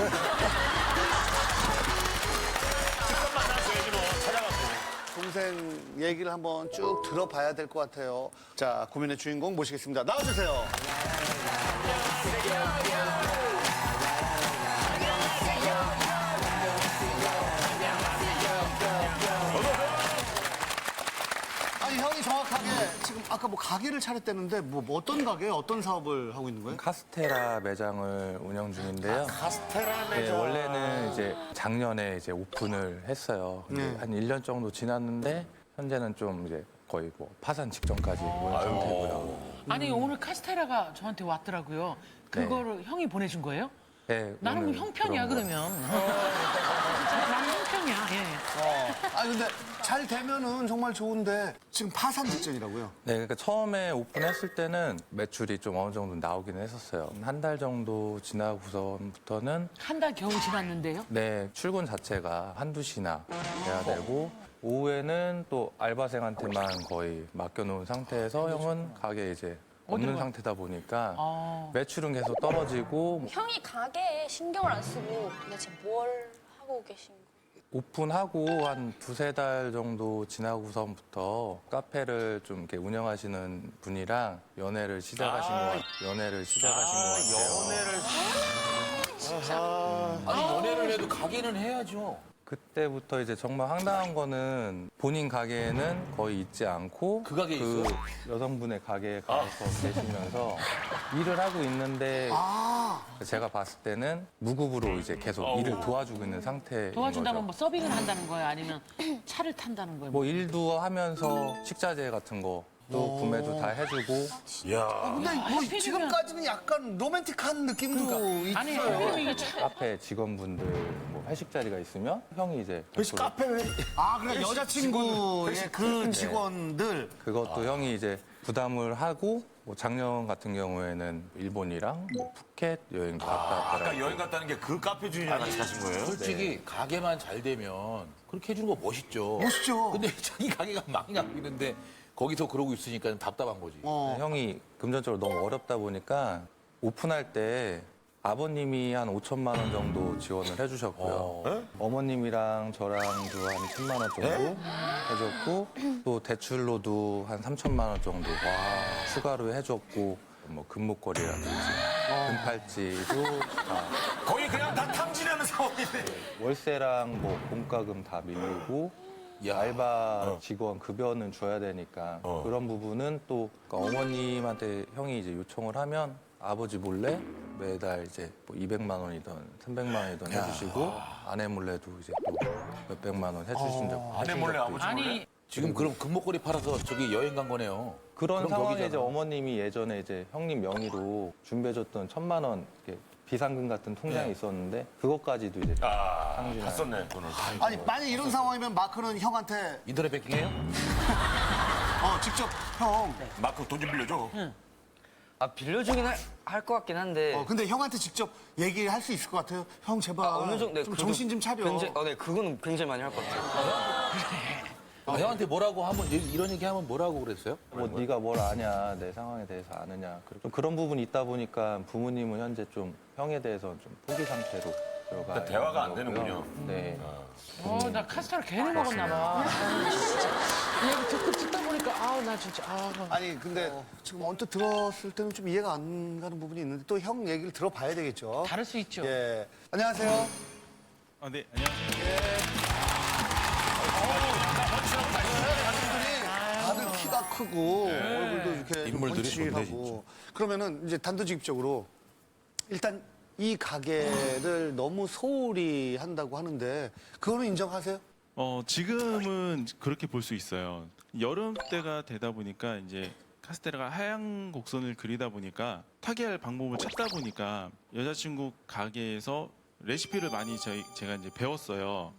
직접 만나줘야지 뭐 찾아가고. 동생 얘기를 한번 쭉 들어봐야 될 것 같아요. 자, 고민의 주인공 모시겠습니다. 나와주세요. 아니, 형이 정확하게 지금 아까 뭐 가게를 차렸다는데 뭐 어떤 가게, 어떤 사업을 하고 있는 거예요? 카스테라 매장을 운영 중인데요. 카스테라 네, 매장. 원래는 이제 작년에 이제 오픈을 했어요. 근데 한 1년 정도 지났는데 현재는 좀 이제 거의 뭐 파산 직전까지 온 상태고요. 아니 오늘 카스테라가 저한테 왔더라고요. 그거를 형이 보내준 거예요? 네, 나는 오늘 형 편이야 그런 거. 그러면. 나는 형 편이야. 예. 아니, 근데 잘 되면은 정말 좋은데 지금 파산 직전이라고요? 네, 그러니까 처음에 오픈했을 때는 매출이 좀 어느 정도 나오긴 했었어요. 한 달 정도 지나고서부터는 한 달 겨우 지났는데요. 네, 출근 자체가 한두 시나 해야 되고 오후에는 또 알바생한테만 거의 맡겨놓은 상태에서 형은 가게에 이제 없는 어디로 가? 상태다 보니까 매출은 계속 떨어지고 형이 가게에 신경을 안 쓰고 도대체 뭘 하고 계신 거예요? 오픈하고 한 두세 달 정도 지나고서부터 카페를 좀 이렇게 운영하시는 분이랑 연애를 시작하신 것 같아요. 연애를 아니 연애를 해도 가게는 해야죠. 그때부터 이제 정말 황당한 거는 본인 가게에는 거의 있지 않고 그 가게에 있어요? 여성분의 가게에 가서 계시면서 일을 하고 있는데 제가 봤을 때는 무급으로 이제 계속 일을 도와주고 있는 상태인 도와준다면 거죠. 뭐 서빙을 한다는 거예요? 아니면 차를 탄다는 거예요? 뭐 일도 하면서 식자재 같은 거 또 구매도 다 해주고 야. 근데 뭐 지금까지는 약간 로맨틱한 느낌도 있어요. 아니 그럼 이게 참 카페 직원분들 뭐 회식 자리가 있으면 형이 이제 회식 카페 회. 아, 그래 여자친구의 그 직원들. 그것도 형이 이제 부담을 하고 뭐 작년 같은 경우에는 일본이랑 뭐 푸켓 여행도 갔다 아까 왔더라고요. 여행 갔다는 게 그 카페 주인이랑 같이 가신 거예요? 솔직히 가게만 잘 되면 그렇게 해주는 거 멋있죠. 멋있죠. 근데 자기 가게가 망하는데 거기서 그러고 있으니까 좀 답답한 거지. 형이 금전적으로 너무 어렵다 보니까 오픈할 때 아버님이 한 5천만 원 정도 지원을 해주셨고요. 어머님이랑 저랑도 한 1천만 원 정도 해줬고 또 대출로도 한 3천만 원 정도 추가로 해줬고 뭐 금목걸이라든지 금팔찌도 다 거의 그냥 다 탕진하는 상황이네. 월세랑 뭐 공과금 다 밀리고 알바 직원 급여는 줘야 되니까 그런 부분은 또 그러니까 어머님한테 형이 이제 요청을 하면 아버지 몰래 매달 이제 뭐 200만 원이든 300만 원이든 해주시고 아내 몰래도 이제 또 몇백만 원 해주신 적 아내 몰래 아버지 몰래? 아니 지금 그럼 금목걸이 팔아서 저기 여행 간 거네요. 그런 그럼 상황에 덕이잖아. 이제 어머님이 예전에 이제 형님 명의로 준비해줬던 1,000만 원 이렇게 비상금 같은 통장이 있었는데 그것까지도 이제 다 썼네 돈을. 아니 만약 이런 상황이면 마크는 형한테 인터넷 베킹해요? 직접 형. 마크 돈 좀 빌려줘. 아 빌려주긴 할 것 같긴 한데 근데 형한테 직접 얘기할 수 있을 것 같아요. 형 제발 어느 정도 네, 좀 그래도 정신 좀 차려. 네 그거는 굉장히 많이 할 것 같아요. 형한테 뭐라고 하면 이런 얘기 하면 뭐라고 그랬어요? 뭐 네가 뭘 아냐 내 상황에 대해서 아느냐 좀 그런 부분이 있다 보니까 부모님은 현재 좀 형에 대해서 좀 포기 상태로 들어가 그러니까 대화가 안 있는 되는군요. 거고요. 네. 나 카스테라 괜히 먹었나 봐. 진짜 이 얘기 듣다 보니까 나 진짜 아니 근데 지금 언뜻 들었을 때는 좀 이해가 안 가는 부분이 있는데 또 형 얘기를 들어봐야 되겠죠. 다를 수 있죠. 예. 안녕하세요. 네, 안녕하세요. 다들 키가 크고 얼굴도 이렇게 인물들이 좋네, 번칠하고 그러면은 이제 단도직입적으로 일단 이 가게를 너무 소홀히 한다고 하는데 그거는 인정하세요? 지금은 그렇게 볼 수 있어요. 여름 때가 되다 보니까 이제 카스테라가 하얀 곡선을 그리다 보니까 타개할 방법을 찾다 보니까 여자친구 가게에서 레시피를 많이 제가 이제 배웠어요.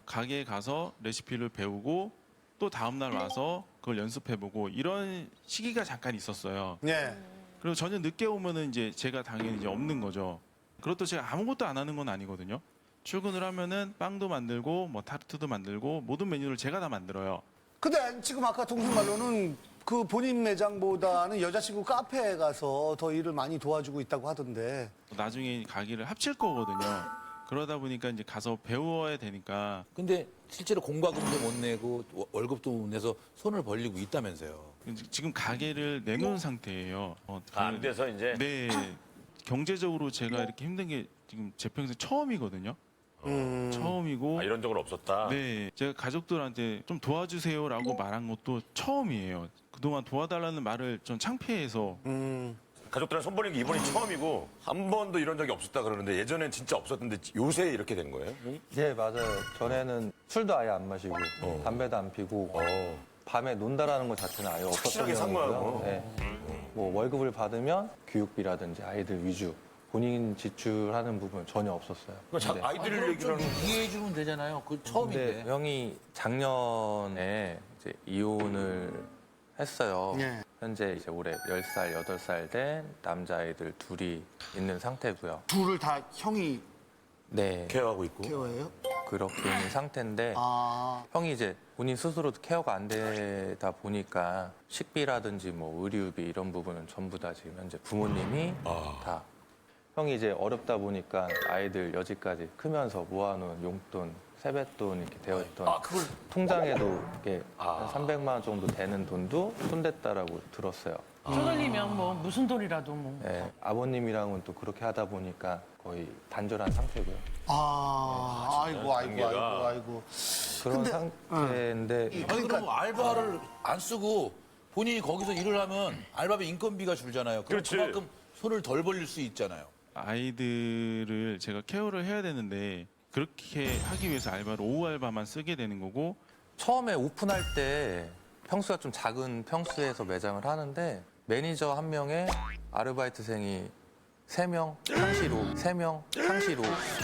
가게에 가서 레시피를 배우고 또 다음날 와서 그걸 연습해보고 이런 시기가 잠깐 있었어요. 네. 그리고 저녁 늦게 오면은 이제 제가 당연히 이제 없는 거죠. 그렇다고 제가 아무것도 안 하는 건 아니거든요. 출근을 하면은 빵도 만들고 뭐 타르트도 만들고 모든 메뉴를 제가 다 만들어요. 근데 지금 아까 동생 말로는 그 본인 매장보다는 여자친구 카페에 가서 더 일을 많이 도와주고 있다고 하던데. 나중에 가게를 합칠 거거든요. 그러다 보니까 이제 가서 배워야 되니까. 근데 실제로 공과금도 못 내고 월급도 못 내서 손을 벌리고 있다면서요. 지금 가게를 내놓은 상태예요. 안 돼서 이제. 네. 경제적으로 제가 이렇게 힘든 게 지금 제 평생 처음이거든요. 처음이고. 이런 적은 없었다. 네. 제가 가족들한테 좀 도와주세요라고 말한 것도 처음이에요. 그동안 도와달라는 말을 좀 창피해서. 가족들한테 손 버린 게 이번이 처음이고 한 번도 이런 적이 없었다 그러는데 예전엔 진짜 없었는데 요새 이렇게 된 거예요? 네 맞아요. 전에는 술도 아예 안 마시고 담배도 안 피고 밤에 논다라는 것 자체는 아예 없었던 확실하게 산 거야, 경우고요. 네. 뭐 월급을 받으면 교육비라든지 아이들 위주 본인 지출하는 부분 전혀 없었어요. 근데 아이들 얘기를 이해해 주면 되잖아요. 그 처음인데. 근데 형이 작년에 이제 이혼을 했어요. 네. 현재 이제 올해 10살, 8살 된 남자아이들 둘이 있는 상태고요. 둘을 다 형이 네. 케어하고 있고. 케어해요? 그렇게 있는 상태인데 형이 이제 본인 스스로도 케어가 안 되다 보니까 식비라든지 뭐 의료비 이런 부분은 전부 다 지금 현재 부모님이 다 형이 이제 어렵다 보니까 아이들 여지까지 크면서 모아놓은 용돈, 세뱃돈 이렇게 되어 있던 통장에도 이렇게 한 300만 원 정도 되는 돈도 손댔다라고 들었어요. 쪼달리면 뭐 무슨 돈이라도 뭐. 네, 아버님이랑은 또 그렇게 하다 보니까 거의 단절한 상태고요. 아이고. 그런 상태인데 아니 그럼 알바를 안 쓰고 본인이 거기서 일을 하면 알바비 인건비가 줄잖아요. 그럼 그렇지. 그만큼 손을 덜 벌릴 수 있잖아요. 아이들을 제가 케어를 해야 되는데 그렇게 하기 위해서 알바를 오후 알바만 쓰게 되는 거고 처음에 오픈할 때 평수가 좀 작은 평수에서 매장을 하는데 매니저 한 명에 아르바이트생이 3명 상시로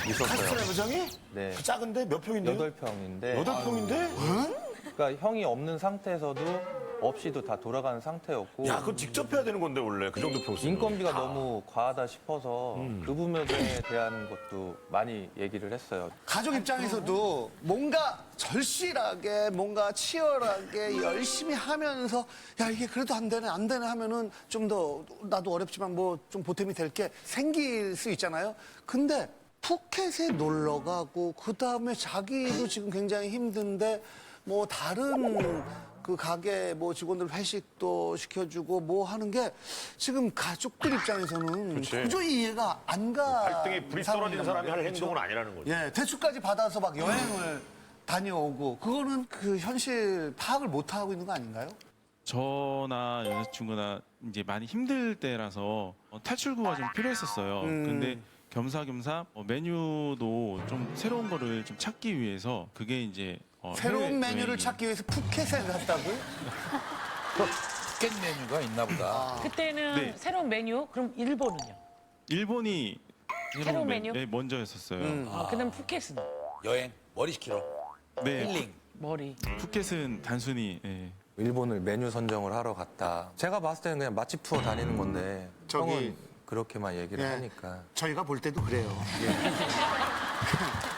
있었어요. 카스테라 매장이? 네. 작은데 몇 평인데요? 8평인데 8평인데? 그러니까 형이 없는 상태에서도 없이도 다 돌아가는 상태였고 야, 그건 직접 해야 되는 건데 원래 그 정도 평수. 인건비가 너무 과하다 싶어서 그 부분에 대한 것도 많이 얘기를 했어요. 가족 입장에서도 뭔가 절실하게 뭔가 치열하게 열심히 하면서 야 이게 그래도 안 되네 하면은 좀 더 나도 어렵지만 뭐 좀 보탬이 될 게 생길 수 있잖아요. 근데 푸켓에 놀러 가고 그다음에 자기도 지금 굉장히 힘든데 뭐 다른 그 가게 뭐 직원들 회식도 시켜주고 뭐 하는 게 지금 가족들 입장에서는 그치. 도저히 이해가 안 가. 발등에 불이 떨어진 사람이 할 그렇죠? 행동은 아니라는 거죠. 예, 대출까지 받아서 막 여행을 다녀오고 그거는 그 현실 파악을 못 하고 있는 거 아닌가요? 저나 여자친구나 이제 많이 힘들 때라서 탈출구가 좀 필요했었어요. 근데 겸사겸사 메뉴도 좀 새로운 거를 좀 찾기 위해서 그게 이제 새로운 해외 메뉴를 여행이- 찾기 위해서 푸켓에 갔다고요? 푸켓 메뉴가 있나 보다. 그때는 네. 새로운 메뉴? 그럼 일본은요? 일본이 새로운 메뉴? 네, 먼저였었어요. 그다음 푸켓은 여행 머리 식히러 네, 힐링. 머리. 푸켓은 단순히 일본을 메뉴 선정을 하러 갔다. 제가 봤을 때는 그냥 맛집 투어 다니는 건데 저기- 형은 그렇게만 얘기를 예. 하니까 저희가 볼 때도 그래요.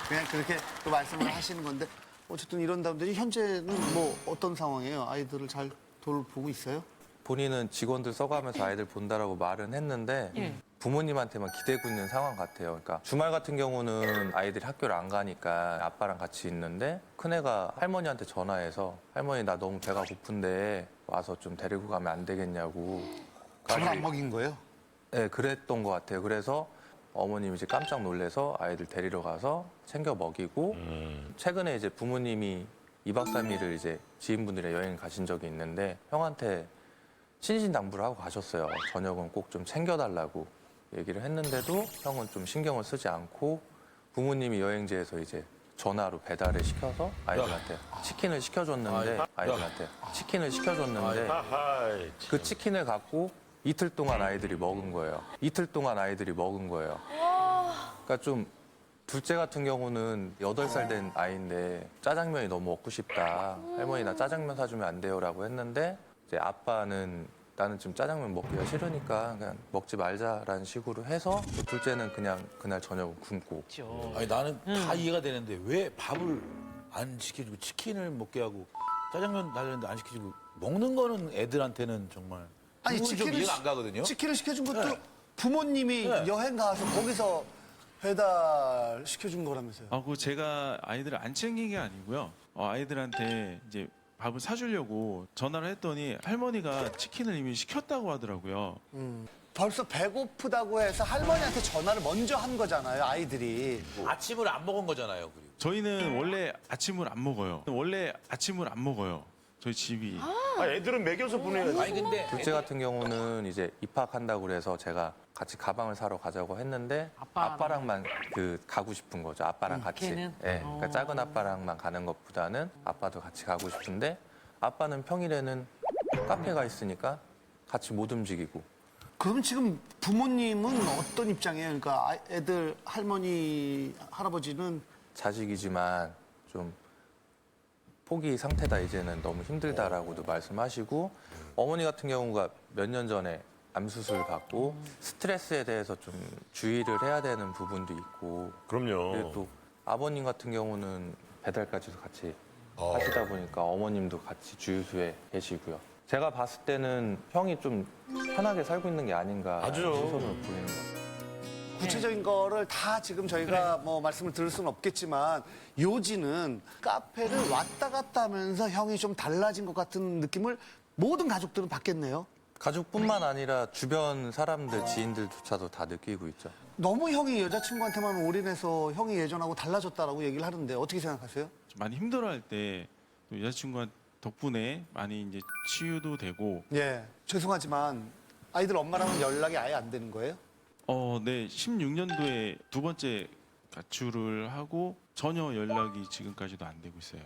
그냥 그렇게 또 말씀을 하시는 건데 어쨌든 이런 다음들이 현재는 뭐 어떤 상황이에요? 아이들을 잘 돌보고 있어요? 본인은 직원들 써가면서 아이들 본다라고 말은 했는데 예. 부모님한테만 기대고 있는 상황 같아요. 그러니까 주말 같은 경우는 아이들이 학교를 안 가니까 아빠랑 같이 있는데 큰애가 할머니한테 전화해서 할머니 나 너무 배가 고픈데 와서 좀 데리고 가면 안 되겠냐고. 밥을 안 먹인 거예요? 네, 그랬던 것 같아요. 그래서 어머님이 이제 깜짝 놀라서 아이들 데리러 가서 챙겨 먹이고 최근에 이제 부모님이 2박 3일을 이제 지인분들이랑 여행 가신 적이 있는데 형한테 신신당부를 하고 가셨어요. 저녁은 꼭 좀 챙겨달라고 얘기를 했는데도 형은 좀 신경을 쓰지 않고 부모님이 여행지에서 이제 전화로 배달을 시켜서 아이들한테 치킨을 시켜줬는데 아하이. 그 치킨을 갖고 이틀 동안 아이들이 먹은 거예요. 그러니까 좀 둘째 같은 경우는 8살 된 아이인데 짜장면이 너무 먹고 싶다. 할머니 나 짜장면 사주면 안 돼요라고 했는데 이제 아빠는 나는 지금 짜장면 먹기가 싫으니까 그냥 먹지 말자라는 식으로 해서 둘째는 그냥 그날 저녁 굶고. 아니 나는 다 이해가 되는데 왜 밥을 안 시켜주고 치킨을 먹게 하고 짜장면 달라는데 안 시켜주고 먹는 거는 애들한테는 정말 아니 그건 좀 이해가 안 가거든요. 치킨을 시켜준 것도 네. 부모님이 네. 여행 가서 거기서 배달 시켜준 거라면서요? 그 제가 아이들을 안 챙긴 게 아니고요. 아이들한테 이제 밥을 사주려고 전화를 했더니 할머니가 치킨을 이미 시켰다고 하더라고요. 벌써 배고프다고 해서 할머니한테 전화를 먼저 한 거잖아요, 아이들이. 아침을 안 먹은 거잖아요. 그리고 저희는 원래 아침을 안 먹어요. 저희 집이. 애들은 먹여서 보내야지. 아니 근데 둘째 같은 경우는 이제 입학한다고 그래서 제가 같이 가방을 사러 가자고 했는데 아빠랑만 그 가고 싶은 거죠. 아빠랑 같이. 걔는? 예. 그러니까 작은 아빠랑만 가는 것보다는 아빠도 같이 가고 싶은데 아빠는 평일에는 카페가 있으니까 같이 못 움직이고. 그럼 지금 부모님은 어떤 입장이에요? 그러니까 애들 할머니, 할아버지는 자식이지만 좀 포기 상태다 이제는 너무 힘들다라고도 말씀하시고 어머니 같은 경우가 몇 년 전에 암 수술 받고 스트레스에 대해서 좀 주의를 해야 되는 부분도 있고 그럼요. 그리고 또 아버님 같은 경우는 배달까지도 같이 하시다 보니까 어머님도 같이 주유소에 계시고요. 제가 봤을 때는 형이 좀 편하게 살고 있는 게 아닌가 맞아요. 시선으로 보이는 것 같아요. 구체적인 거를 다 지금 저희가 뭐 말씀을 드릴 수는 없겠지만 요지는 카페를 왔다 갔다 하면서 형이 좀 달라진 것 같은 느낌을 모든 가족들은 받겠네요. 가족뿐만 아니라 주변 사람들, 지인들조차도 다 느끼고 있죠. 너무 형이 여자친구한테만 올인해서 형이 예전하고 달라졌다라고 얘기를 하는데 어떻게 생각하세요? 좀 많이 힘들어할 때 또 여자친구가 덕분에 많이 이제 치유도 되고. 예. 죄송하지만 아이들 엄마랑은 연락이 아예 안 되는 거예요? 네. 16년도에 두 번째 가출을 하고 전혀 연락이 지금까지도 안 되고 있어요.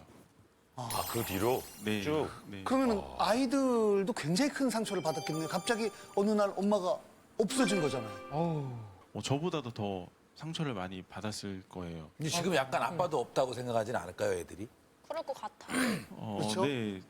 그 뒤로 네. 쭉. 네. 그러면 아이들도 굉장히 큰 상처를 받았겠네요. 갑자기 어느 날 엄마가 없어진 거잖아요. 저보다도 더 상처를 많이 받았을 거예요. 근데 지금 약간 아빠도 없다고 생각하지는 않을까요, 애들이? 그럴 것 같아. 그렇죠? 네.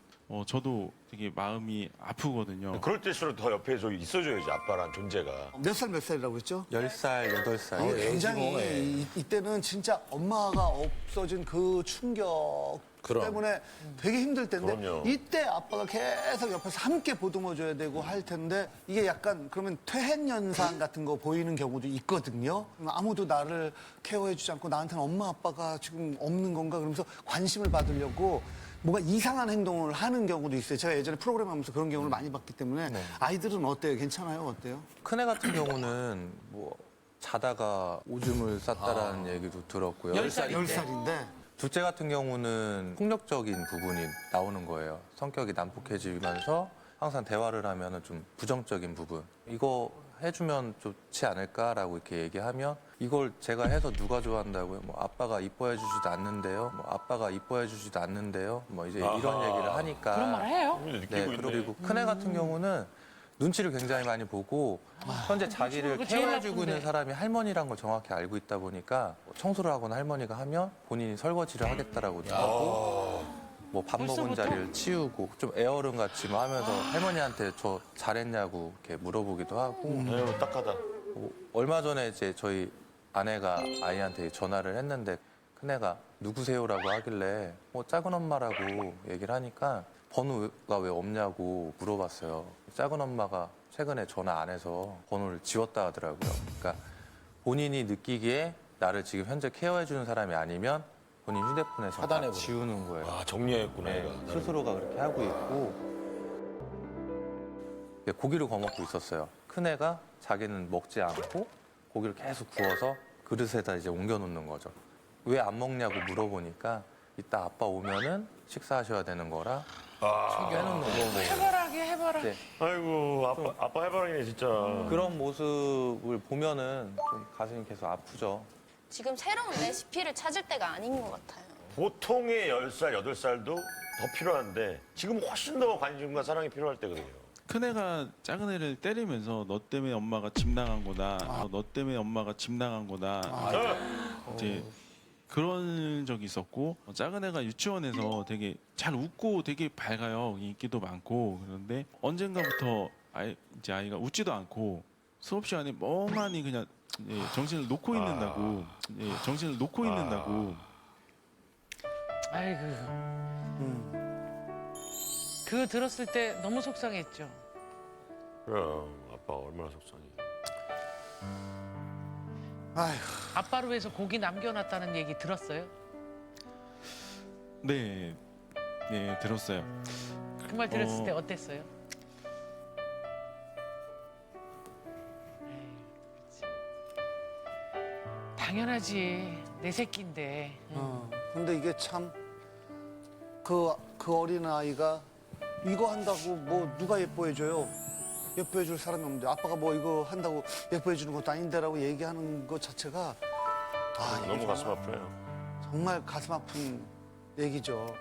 저도 되게 마음이 아프거든요. 그럴 때일수록 더 옆에 있어줘야지, 아빠란 존재가. 몇 살이라고 했죠? 10살, 8살. 이게 굉장히 이때는 진짜 엄마가 없어진 그 충격 그럼. 때문에 되게 힘들 텐데 그럼요. 이때 아빠가 계속 옆에서 함께 보듬어줘야 되고 할 텐데 이게 약간 그러면 퇴행 현상 같은 거 보이는 경우도 있거든요. 아무도 나를 케어해주지 않고 나한테는 엄마 아빠가 지금 없는 건가 그러면서 관심을 받으려고 뭔가 이상한 행동을 하는 경우도 있어요. 제가 예전에 프로그램 하면서 그런 경우를 많이 봤기 때문에 아이들은 어때요? 괜찮아요? 어때요? 큰애 같은 경우는 뭐 자다가 오줌을 쌌다라는 얘기도 들었고요. 10살인데 둘째 같은 경우는 폭력적인 부분이 나오는 거예요. 성격이 난폭해지면서 항상 대화를 하면 좀 부정적인 부분. 이거 해주면 좋지 않을까라고 이렇게 얘기하면 이걸 제가 해서 누가 좋아한다고요? 뭐 아빠가 이뻐해 주지도 않는데요. 뭐 아빠가 이뻐해 주지도 않는데요. 뭐 이제 이런 얘기를 하니까. 그런 말을 해요? 네, 그리고 큰애 같은 경우는 눈치를 굉장히 많이 보고 현재 자기를 그거 제일 케어해주고 있는 나쁜데. 사람이 할머니란 걸 정확히 알고 있다 보니까 청소를 하거나 할머니가 하면 본인이 설거지를 하겠다라고 하고 뭐 밥 먹은 벌써부터? 자리를 치우고 좀 애어른 같이 뭐 하면서 할머니한테 저 잘했냐고 이렇게 물어보기도 하고 아유, 딱하다. 얼마 전에 이제 저희 아내가 아이한테 전화를 했는데 큰애가 누구세요라고 하길래 작은 엄마라고 얘기를 하니까 번호가 왜 없냐고 물어봤어요. 작은 엄마가 최근에 전화 안 해서 번호를 지웠다 하더라고요. 그러니까 본인이 느끼기에 나를 지금 현재 케어해주는 사람이 아니면 본인 휴대폰에서 다 차단해버려. 지우는 거예요. 정리했구나, 네, 얘가. 스스로가 그렇게 하고 있고 고기를 구워 먹고 있었어요. 큰애가 자기는 먹지 않고 고기를 계속 구워서 그릇에다 이제 옮겨놓는 거죠. 왜 안 먹냐고 물어보니까 이따 아빠 오면은 식사하셔야 되는 거라 챙겨놓는 거고. 해봐라. 네, 아이고, 아빠 해바라기네, 진짜. 그런 모습을 보면은 좀 가슴이 계속 아프죠. 지금 새로운 레시피를 찾을 때가 아닌 것 같아요. 보통의 10살, 8살도 더 필요한데 지금 훨씬 더 관심과 사랑이 필요할 때거든요. 큰애가 작은애를 때리면서 너 때문에 엄마가 집 나간 거다. 너 때문에 엄마가 집 나간 거다. 이제 그런 적이 있었고 작은애가 유치원에서 되게 잘 웃고 되게 밝아요. 인기도 많고 그런데 언젠가부터 이제 아이가 웃지도 않고 수업 시간에 멍하니 그냥 정신을 놓고 있는다고. 정신을 놓고 있는다고. 아이고. 그거 들었을 때 너무 속상했죠. 그럼 아빠가 얼마나 속상해. 아휴. 아빠를 위해서 고기 남겨놨다는 얘기 들었어요? 네, 네 들었어요. 그 말 들었을 때 어땠어요? 에이, 그치. 당연하지. 내 새끼인데. 근데 이게 참 그 어린아이가 이거 한다고 뭐 누가 예뻐해줘요? 예뻐해줄 사람이 없는데 아빠가 뭐 이거 한다고 예뻐해주는 것도 아닌데라고 얘기하는 것 자체가 이게 너무 정말- 가슴 아파요. 정말 가슴 아픈 얘기죠.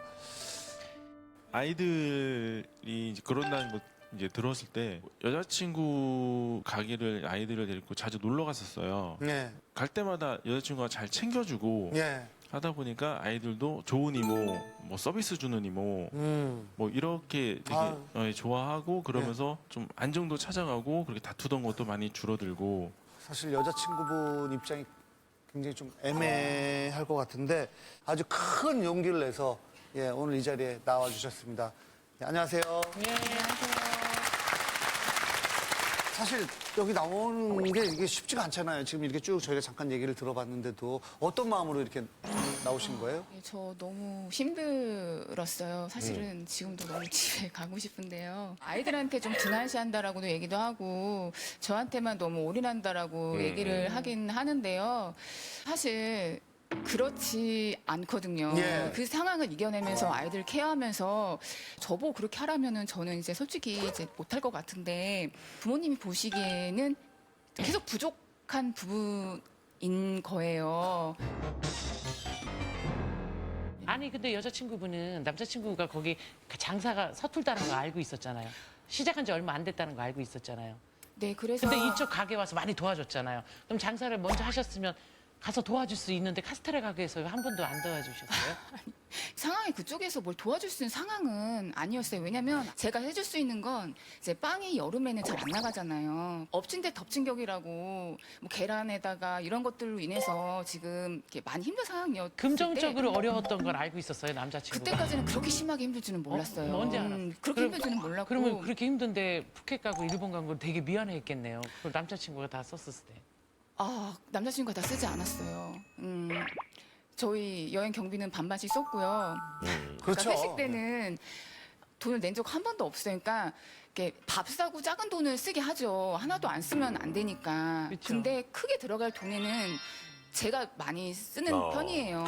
아이들이 이제 그런다는 거 이제 들었을 때 여자친구 가게를 아이들을 데리고 자주 놀러 갔었어요. 네. 갈 때마다 여자친구가 잘 챙겨주고 예. 하다 보니까 아이들도 좋은 이모, 뭐 서비스 주는 이모, 뭐 이렇게 되게 좋아하고 그러면서 좀 안정도 찾아가고 그렇게 다투던 것도 많이 줄어들고. 사실 여자친구분 입장이 굉장히 좀 애매할 것 같은데 아주 큰 용기를 내서 오늘 이 자리에 나와주셨습니다. 안녕하세요. 네, 안녕하세요. 사실 여기 나오는 게 이게 쉽지가 않잖아요. 지금 이렇게 쭉 저희가 잠깐 얘기를 들어봤는데도 어떤 마음으로 이렇게 나오신 거예요? 저 너무 힘들었어요. 사실은 지금도 너무 집에 가고 싶은데요. 아이들한테 좀 등한시한다라고도 얘기도 하고 저한테만 너무 올인한다라고 얘기를 하긴 하는데요. 사실 그렇지 않거든요. 예. 그 상황을 이겨내면서 아이들 케어하면서 저보고 그렇게 하라면은 저는 이제 솔직히 이제 못할 것 같은데 부모님이 보시기에는 계속 부족한 부분인 거예요. 아니 근데 여자친구분은 남자친구가 거기 장사가 서툴다는 거 알고 있었잖아요. 시작한 지 얼마 안 됐다는 거 알고 있었잖아요. 네, 그래서 근데 이쪽 가게 와서 많이 도와줬잖아요. 그럼 장사를 먼저 하셨으면 가서 도와줄 수 있는데 카스테라 가게에서 한 번도 안 도와주셨어요? 상황이 그쪽에서 뭘 도와줄 수 있는 상황은 아니었어요. 왜냐면 제가 해줄 수 있는 건 이제 빵이 여름에는 잘 안 나가잖아요. 엎친 데 덮친 격이라고 뭐 계란에다가 이런 것들로 인해서 지금 이렇게 많이 힘든 상황이었을 금전적으로 때 어려웠던 걸 알고 있었어요, 남자친구가? 그때까지는 그렇게 심하게 힘들지는 몰랐어요. 언제 알았어요? 그렇게 힘들지는 몰랐고. 그러면 그렇게 힘든데 푸켓 가고 일본 간 거 되게 미안했겠네요. 그걸 남자친구가 다 썼을 때. 아, 남자친구가 다 쓰지 않았어요. 저희 여행 경비는 반반씩 썼고요. 그렇죠. 그러니까 회식 때는 돈을 낸 적 한 번도 없어요. 그러니까 이렇게 밥 사고 작은 돈을 쓰게 하죠. 하나도 안 쓰면 안 되니까. 근데 크게 들어갈 돈에는 제가 많이 쓰는 편이에요.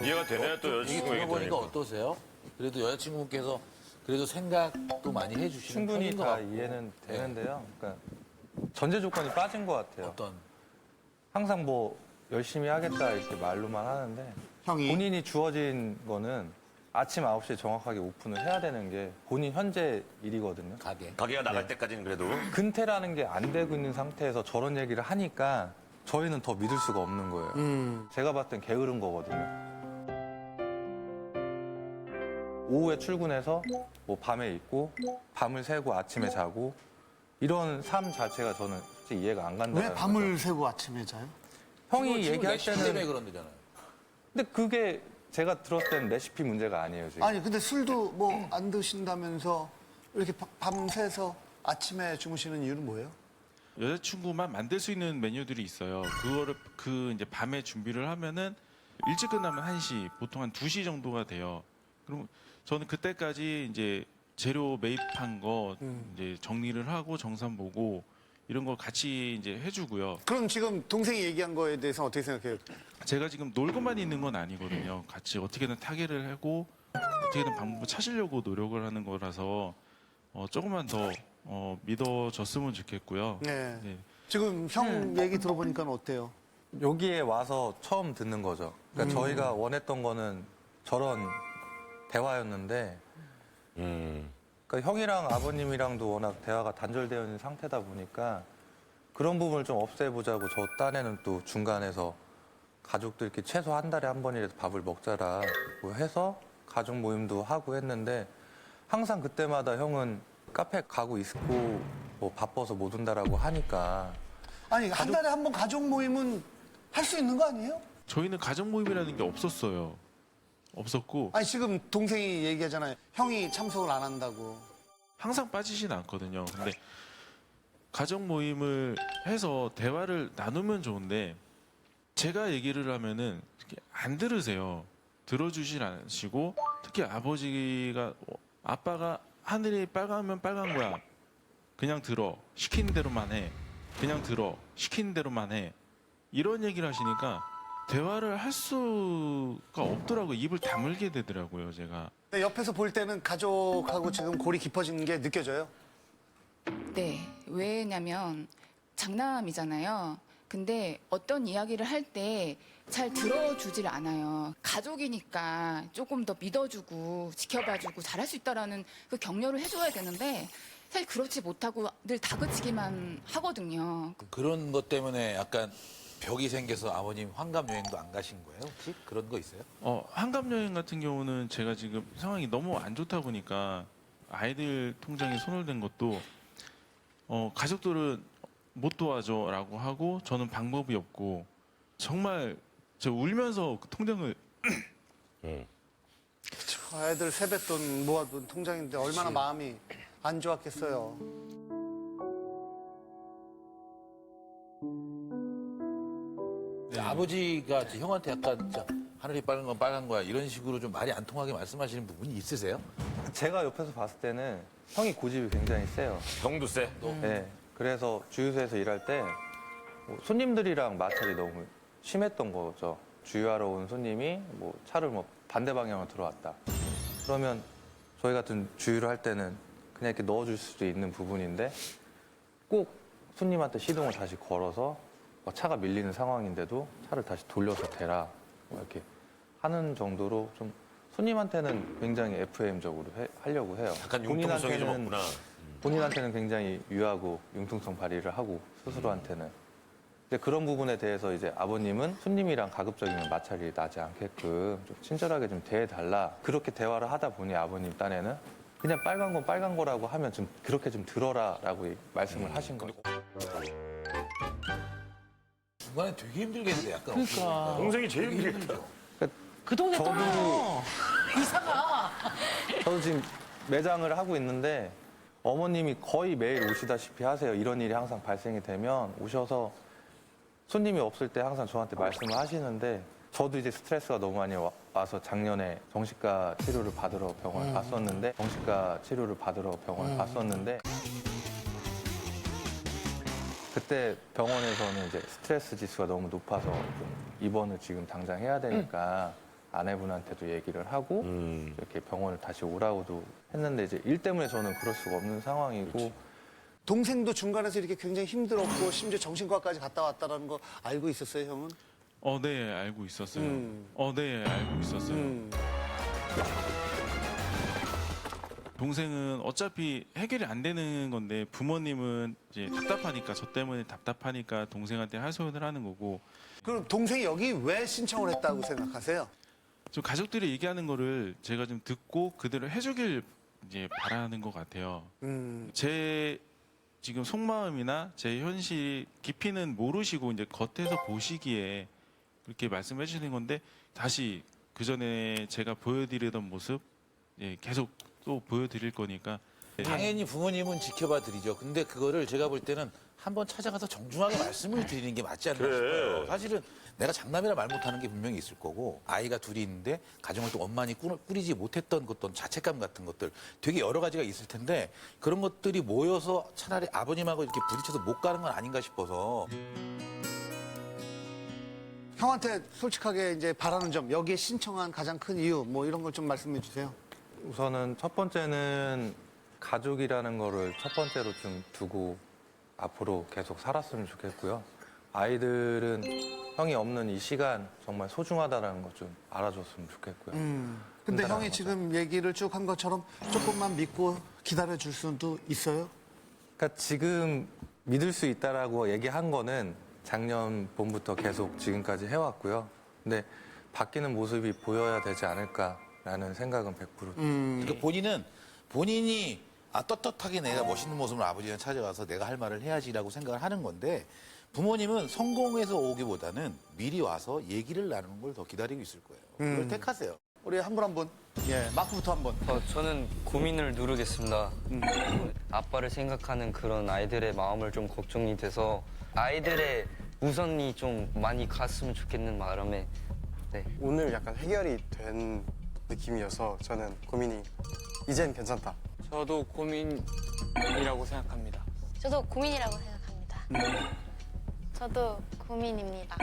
이해가 되네요, 또 얘기 여자친구 얘기 들어보니까 들으니까. 어떠세요? 그래도 여자친구분께서 그래도 생각도 많이 해주시는 충분히 편인 것 다 같고. 이해는 되는데요. 그러니까 전제 조건이 빠진 것 같아요. 어떤? 항상 뭐 열심히 하겠다 이렇게 말로만 하는데 본인이 주어진 거는 아침 9시에 정확하게 오픈을 해야 되는 게 본인 현재 일이거든요. 가게가 나갈 때까지는 그래도. 근태라는 게 안 되고 있는 상태에서 저런 얘기를 하니까 저희는 더 믿을 수가 없는 거예요. 제가 봤을 땐 게으른 거거든요. 오후에 출근해서 뭐 밤에 있고 밤을 새고 아침에 자고 이런 삶 자체가 저는 솔직히 이해가 안 간다. 왜 밤을 새고 아침에 자요? 형이 지금 얘기할 레시피 때문에 때는 그런다잖아요. 근데 그게 제가 들었을 때는 레시피 문제가 아니에요. 지금. 아니 근데 술도 뭐 안 드신다면서 이렇게 밤새서 아침에 주무시는 이유는 뭐예요? 여자친구만 만들 수 있는 메뉴들이 있어요. 그거를 이제 밤에 준비를 하면은 일찍 끝나면 1시, 보통 한 2시 정도가 돼요. 그럼 저는 그때까지 이제 재료 매입한 거 이제 정리를 하고 정산 보고 이런 걸 같이 이제 해주고요. 그럼 지금 동생이 얘기한 거에 대해서 어떻게 생각해요? 제가 지금 놀고만 있는 건 아니거든요. 같이 어떻게든 타개를 하고 어떻게든 방법을 찾으려고 노력을 하는 거라서 조금만 더 믿어줬으면 좋겠고요. 네. 네. 지금 형 얘기 들어보니까 어때요? 여기에 와서 처음 듣는 거죠. 그러니까 저희가 원했던 거는 저런 대화였는데 그러니까 형이랑 아버님이랑도 워낙 대화가 단절되어 있는 상태다 보니까 그런 부분을 좀 없애보자고 저 딴에는 또 중간에서 가족들끼리 최소 한 달에 한 번이라도 밥을 먹자라고 해서 가족 모임도 하고 했는데 항상 그때마다 형은 카페 가고 있고 뭐 바빠서 못 온다라고 하니까 아니 한 달에 한 번 가족 모임은 할 수 있는 거 아니에요? 저희는 가족 모임이라는 게 없었어요. 없었고 아니 지금 동생이 얘기하잖아요. 형이 참석을 안 한다고. 항상 빠지진 않거든요. 근데 가족 모임을 해서 대화를 나누면 좋은데 제가 얘기를 하면은 안 들으세요. 들어주질 않으시고 특히 아버지가 아빠가 하늘이 빨가면 빨간 거야. 그냥 들어. 시키는 대로만 해. 그냥 들어. 시키는 대로만 해. 이런 얘기를 하시니까 대화를 할 수가 없더라고요. 입을 다물게 되더라고요, 제가. 근데 옆에서 볼 때는 가족하고 지금 골이 깊어지는 게 느껴져요? 네. 왜냐면 장남이잖아요. 근데 어떤 이야기를 할 때 잘 들어주질 않아요. 가족이니까 조금 더 믿어주고 지켜봐주고 잘할 수 있다라는 그 격려를 해줘야 되는데 사실 그렇지 못하고 늘 다그치기만 하거든요. 그런 것 때문에 약간 벽이 생겨서 아버님 환갑 여행도 안 가신 거예요? 혹시 그런 거 있어요? 한갑 여행 같은 경우는 제가 지금 상황이 너무 안 좋다 보니까 아이들 통장에 손을 댄 것도 가족들은 못 도와줘라고 하고 저는 방법이 없고 정말 저 울면서 그 통장을 애들 세뱃돈 모아둔 통장인데 얼마나 마음이 안 좋았겠어요. 아버지가 형한테 약간 진짜 하늘이 빨간 건 빨간 거야 이런 식으로 좀 말이 안 통하게 말씀하시는 부분이 있으세요? 제가 옆에서 봤을 때는 형이 고집이 굉장히 세요. 형도 세? 네. 그래서 주유소에서 일할 때 손님들이랑 마찰이 너무 심했던 거죠. 주유하러 온 손님이 뭐 차를 뭐 반대 방향으로 들어왔다. 그러면 저희 같은 주유를 할 때는 그냥 이렇게 넣어줄 수도 있는 부분인데 꼭 손님한테 시동을 다시 걸어서 차가 밀리는 상황인데도 차를 다시 돌려서 대라 이렇게 하는 정도로 좀 손님한테는 굉장히 FM적으로 하려고 해요. 약간 융통성이 좀 없구나. 본인한테는 굉장히 유하고 융통성 발휘를 하고 스스로한테는. 근데 그런 부분에 대해서 이제 아버님은 손님이랑 가급적이면 마찰이 나지 않게끔 좀 친절하게 좀 대해달라. 그렇게 대화를 하다 보니 아버님 딴에는 그냥 빨간 건 빨간 거라고 하면 좀 그렇게 좀 들어라라고 말씀을 하신 거죠. 중간에 되게 힘들겠는데 약간. 그러니까. 동생이 제일 힘들겠다. 그 동네 저도- 떠나요. 이사가. 저도 지금 매장을 하고 있는데 어머님이 거의 매일 오시다시피 하세요. 이런 일이 항상 발생이 되면 오셔서 손님이 없을 때 항상 저한테 말씀을 하시는데 저도 이제 스트레스가 너무 많이 와서 작년에 정신과 치료를 받으러 병원을 갔었는데 그때 병원에서는 이제 스트레스 지수가 너무 높아서 좀 입원을 지금 당장 해야 되니까 아내분한테도 얘기를 하고 이렇게 병원을 다시 오라고도 했는데 이제 일 때문에 저는 그럴 수가 없는 상황이고 동생도 중간에서 이렇게 굉장히 힘들었고 심지어 정신과까지 갔다 왔다는 거 알고 있었어요, 형은? 네, 알고 있었어요. 네, 알고 있었어요. 동생은 어차피 해결이 안 되는 건데 부모님은 이제 답답하니까 저 때문에 답답하니까 동생한테 하소연을 하는 거고. 그럼 동생이 여기 왜 신청을 했다고 생각하세요? 좀 가족들이 얘기하는 거를 제가 좀 듣고 그대로 해주길 이제 바라는 것 같아요. 제 지금 속마음이나 제 현실 깊이는 모르시고 이제 겉에서 보시기에 그렇게 말씀해 주시는 건데 다시 그 전에 제가 보여드리던 모습 계속 또 보여드릴 거니까. 당연히 부모님은 지켜봐 드리죠. 근데 그거를 제가 볼 때는 한번 찾아가서 정중하게 말씀을 드리는 게 맞지 않나 싶어요. 사실은 내가 장남이라 말 못하는 게 분명히 있을 거고 아이가 둘이 있는데 가정을 또 원만히 꾸리지 못했던 어떤 자책감 같은 것들 되게 여러 가지가 있을 텐데 그런 것들이 모여서 차라리 아버님하고 이렇게 부딪혀서 못 가는 건 아닌가 싶어서. 형한테 솔직하게 이제 바라는 점, 여기에 신청한 가장 큰 이유 뭐 이런 걸 좀 말씀해 주세요. 우선은 첫 번째는 가족이라는 거를 첫 번째로 좀 두고 앞으로 계속 살았으면 좋겠고요. 아이들은 형이 없는 이 시간 정말 소중하다는 거 좀 알아줬으면 좋겠고요. 근데 형이 지금 얘기를 쭉 한 것처럼 조금만 믿고 기다려 줄 수도 있어요? 그러니까 지금 믿을 수 있다라고 얘기한 거는 작년 봄부터 계속 지금까지 해왔고요. 근데 바뀌는 모습이 보여야 되지 않을까라는 생각은 100%. 그러니까 본인이 떳떳하게 내가 멋있는 모습으로 아버지랑 찾아와서 내가 할 말을 해야지라고 생각을 하는 건데 부모님은 성공해서 오기보다는 미리 와서 얘기를 나누는 걸 더 기다리고 있을 거예요. 그걸 택하세요. 우리 한 분 한 분. 마크부터 한 분. 저는 고민을 누르겠습니다. 아빠를 생각하는 그런 아이들의 마음을 좀 걱정이 돼서 아이들의 우선이 좀 많이 갔으면 좋겠는 마음에 오늘 약간 해결이 된 느낌이어서 저는 고민이 이젠 괜찮다. 저도 고민이라고 생각합니다. 저도 고민이라고 생각합니다. 저도 고민입니다.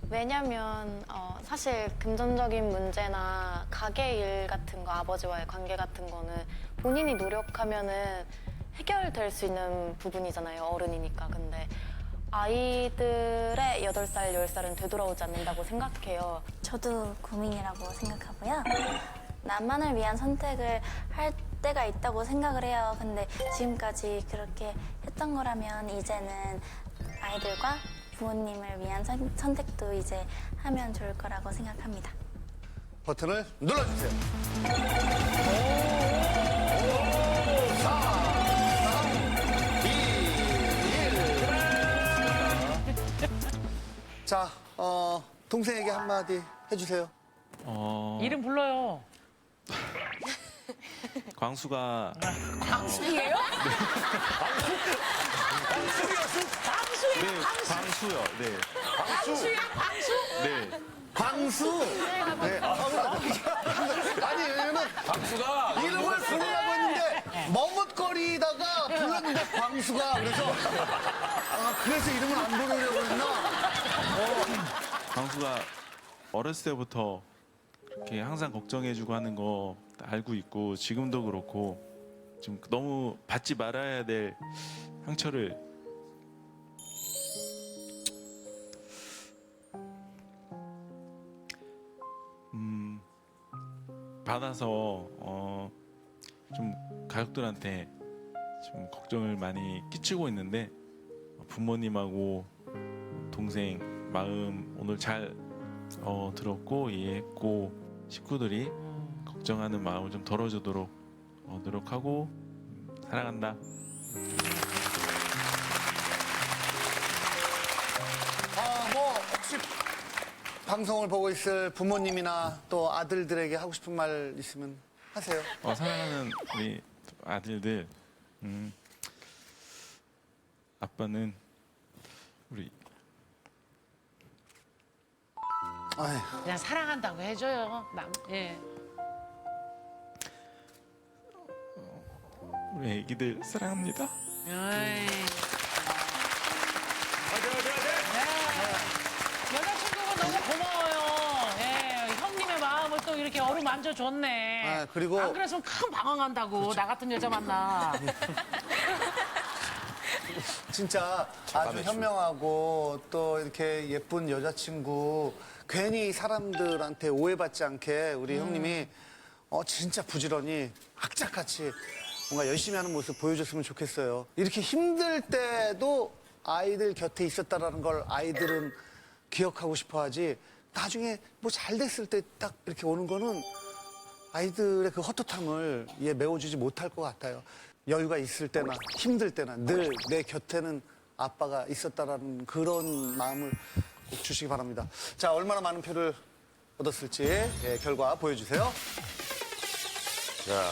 왜냐면 사실 금전적인 문제나 가게 일 같은 거, 아버지와의 관계 같은 거는 본인이 노력하면은 해결될 수 있는 부분이잖아요. 어른이니까. 근데 아이들의 8살, 10살은 되돌아오지 않는다고 생각해요. 저도 고민이라고 생각하고요. 나만을 위한 선택을 할 때가 있다고 생각을 해요. 근데 지금까지 그렇게 했던 거라면 이제는 아이들과 부모님을 위한 선택도 이제 하면 좋을 거라고 생각합니다. 버튼을 눌러주세요. 4, 3, 2, 1. 자, 동생에게 한마디 해주세요. 이름 불러요. 광수가 광수예요? 네, 광수요. 네. 광수야? 광수? 네. 광수. 네. 아니 왜냐면 광수가 이름을 부르려고 했는데 머뭇거리다가 불렀는데 광수가 그래서 이름을 안 부르려고 했나? 광수가 어렸을 때부터 그렇게 항상 걱정해주고 하는 거 알고 있고 지금도 그렇고 좀 너무 받지 말아야 될 상처를 받아서 좀 가족들한테 좀 걱정을 많이 끼치고 있는데 부모님하고 동생 마음 오늘 잘 들었고 이해했고 식구들이 걱정하는 마음을 좀 덜어주도록 노력하고 사랑한다. 뭐 혹시 방송을 보고 있을 부모님이나 또 아들들에게 하고 싶은 말 있으면 하세요. 사랑하는 우리 아들들, 아빠는 우리 그냥 사랑한다고 해줘요. 예. 우리 애기들 사랑합니다. 어이. 여자친구가 너무 고마워요. 예, 형님의 마음을 또 이렇게 어루만져 줬네. 그리고 안 그랬으면 큰 방황한다고. 나 같은 여자 만나. 진짜 아주 현명하고 또 이렇게 예쁜 여자친구 괜히 사람들한테 오해받지 않게 우리 형님이 진짜 부지런히 악착같이 뭔가 열심히 하는 모습 보여줬으면 좋겠어요. 이렇게 힘들 때도 아이들 곁에 있었다라는 걸 아이들은 기억하고 싶어 하지 나중에 뭐 잘 됐을 때 딱 이렇게 오는 거는 아이들의 그 헛헛함을 메워주지 못할 것 같아요. 여유가 있을 때나 힘들 때나 늘 내 곁에는 아빠가 있었다라는 그런 마음을 꼭 주시기 바랍니다. 자, 얼마나 많은 표를 얻었을지 결과 보여주세요. 자.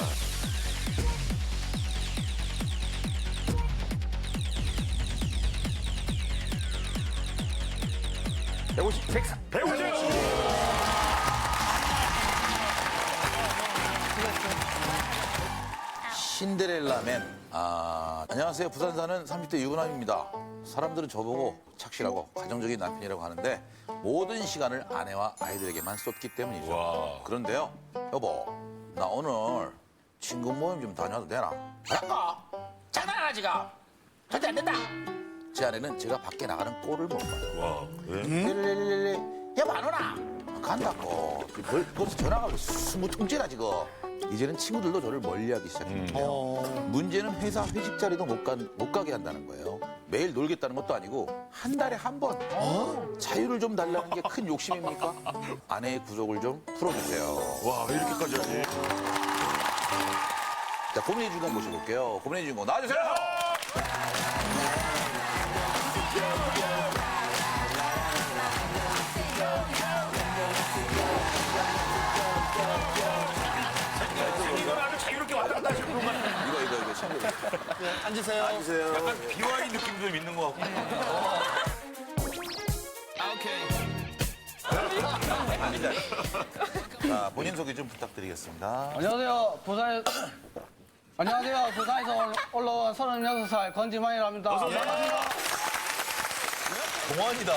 신데렐라맨. 안녕하세요. 부산 사는 30대 유부남입니다. 사람들은 저보고 착실하고 가정적인 남편이라고 하는데 모든 시간을 아내와 아이들에게만 쏟기 때문이죠. 그런데요, 여보, 나 오늘 친구 모임 좀 다녀와도 되나? 아까 장난하나 지금? 절대 안 된다. 제 아내는 제가 밖에 나가는 꼴을 못 봐요. 릴릴릴릴릴. 여보 안 오나? 간다고. 벌써 전화가 20통째나 지금. 이제는 친구들도 저를 멀리하기 시작했는데요. 문제는 회사 회식 자리도 못 가게 한다는 거예요. 매일 놀겠다는 것도 아니고 한 달에 한 번. 자유를 좀 달라는 게 큰 욕심입니까? 아내의 구속을 좀 풀어주세요. 와, 왜 이렇게까지 하지? 자, 고민의 주인공 모셔볼게요. 고민의 주인공 나와주세요. 이건 아주 자유롭게 왔다 갔다 하시는 분만. 이거 참고로. 앉으세요. 앉으세요. 약간 비와인 느낌도 좀 있는 것 같고. 자, 본인 소개 좀 부탁드리겠습니다. 안녕하세요. 부산에서 올라온 36살 권지만이랍니다. 반갑습니다. 동안이다.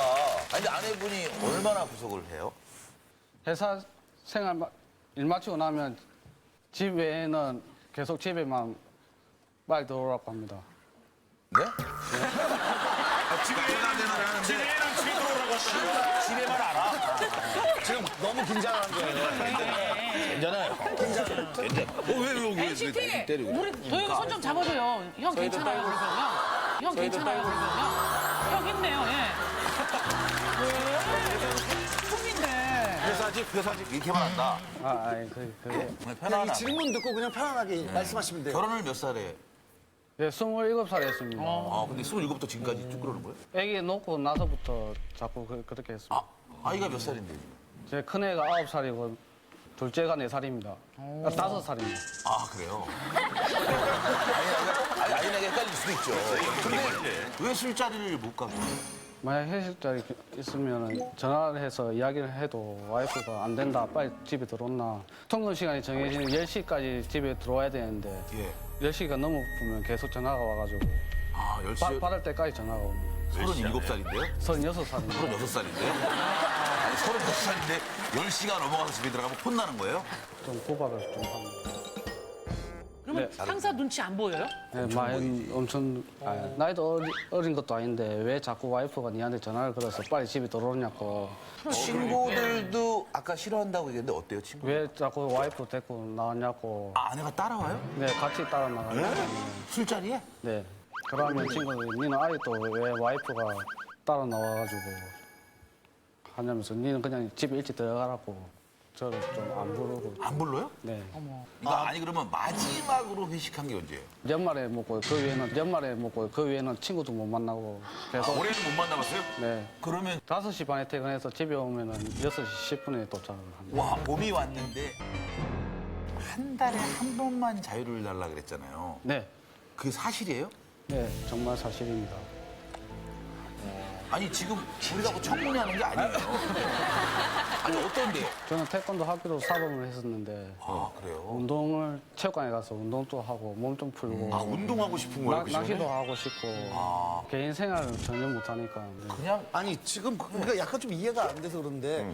근데 아내분이 얼마나 구속을 해요? 회사 생활 일 마치고 나면 집 외에는 계속 집에만 빨리 들어오라고 합니다. 네? 집에는 집에 들어오라고 하시고 집에만 알아. 지금 너무 긴장한 거예요. 괜찮아요. 왜 NCT! 때리고? 우리 도영이 손 좀 잡아줘요. 형 괜찮아요, 그래서. 형 괜찮아요, 그래서. 형 힘내요, 예. 회사직 이렇게만 한다. 이 질문 듣고 그냥 편안하게 말씀하시면 돼요. 결혼을 몇 살에? 예, 27살 했습니다. 근데 27부터 지금까지 쭉 그러는 거예요? 아기 놓고 나서부터 자꾸 그렇게 했습니다. 아이가 몇 살인데? 제 큰애가 9살이고 둘째가 4살입니다. 5살입니다. 아, 그래요? 아이에게 헷갈릴 수도 있죠. 근데 왜 술자리를 못 가고? 만약 회식 자리 있으면 전화를 해서 이야기를 해도 와이프가 안 된다, 빨리 집에 들어온나. 통근 시간이 정해지는 10시까지 집에 들어와야 되는데 10시가 넘으면 계속 전화가 와가지고 10시? 받을 때까지 전화가 옵니다. 37살인데요? 36살입니다. 36살인데요? 아니, 36살인데 10시가 넘어가서 집에 들어가면 혼나는 거예요? 좀 구박을 좀 합니다. 그러면 상사 눈치 안 보여요? 네, 많이 엄청 나이도 어린 것도 아닌데 왜 자꾸 와이프가 니한테 전화를 걸어서 빨리 집에 들어오냐고. 친구들도 아까 싫어한다고 얘기했는데 어때요, 친구? 왜 자꾸 와이프 데리고 나왔냐고. 아내가 따라와요? 네, 같이 따라 나가요. 술자리에? 네. 그러면 친구들이 니는 아직도 왜 와이프가 따라 나와가지고 하냐면서 니는 그냥 집에 일찍 들어가라고 저를 좀 안 부르고. 안 불러요? 네. 그러니까 아니 그러면 마지막으로 회식한 게 언제예요? 연말에 먹고 그 위에는 친구도 못 만나고 계속. 올해는 못 만나봤어요? 네. 그러면 5시 반에 퇴근해서 집에 오면은 6시 10분에 도착을 합니다. 와 봄이 왔는데 한 달에 한 번만 자유를 달라 그랬잖아요. 네. 그게 사실이에요? 네, 정말 사실입니다. 아니 지금 우리가 뭐 청문회하는 게 아니에요. 아니 어떤데요? 저는 태권도 학교도 사범을 했었는데 아 그래요? 운동을 체육관에 가서 운동도 하고 몸 좀 풀고 아, 운동하고 싶은 거예요, 그 낚시도 시간에? 하고 싶고 개인 생활을 전혀 못 하니까. 네. 그냥 아니 지금 그러니까 약간 좀 이해가 안 돼서 그런데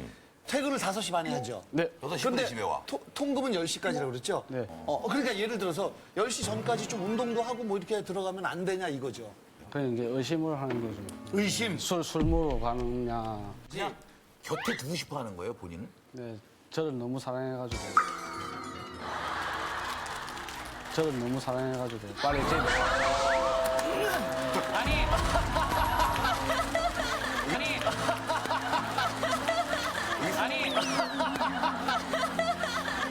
퇴근을 5시 반에 하죠. 네. 6시 근데 반에 집에 와. 통금은 10시까지라고 그랬죠? 네. 그러니까 예를 들어서 10시 전까지 좀 운동도 하고 뭐 이렇게 들어가면 안 되냐 이거죠. 그냥 이제 의심을 하는 거죠. 의심? 술 먹으러 가느냐. 그냥 곁에 두고 싶어 하는 거예요, 본인은? 네, 저를 너무 사랑해가지고. 빨리 집에.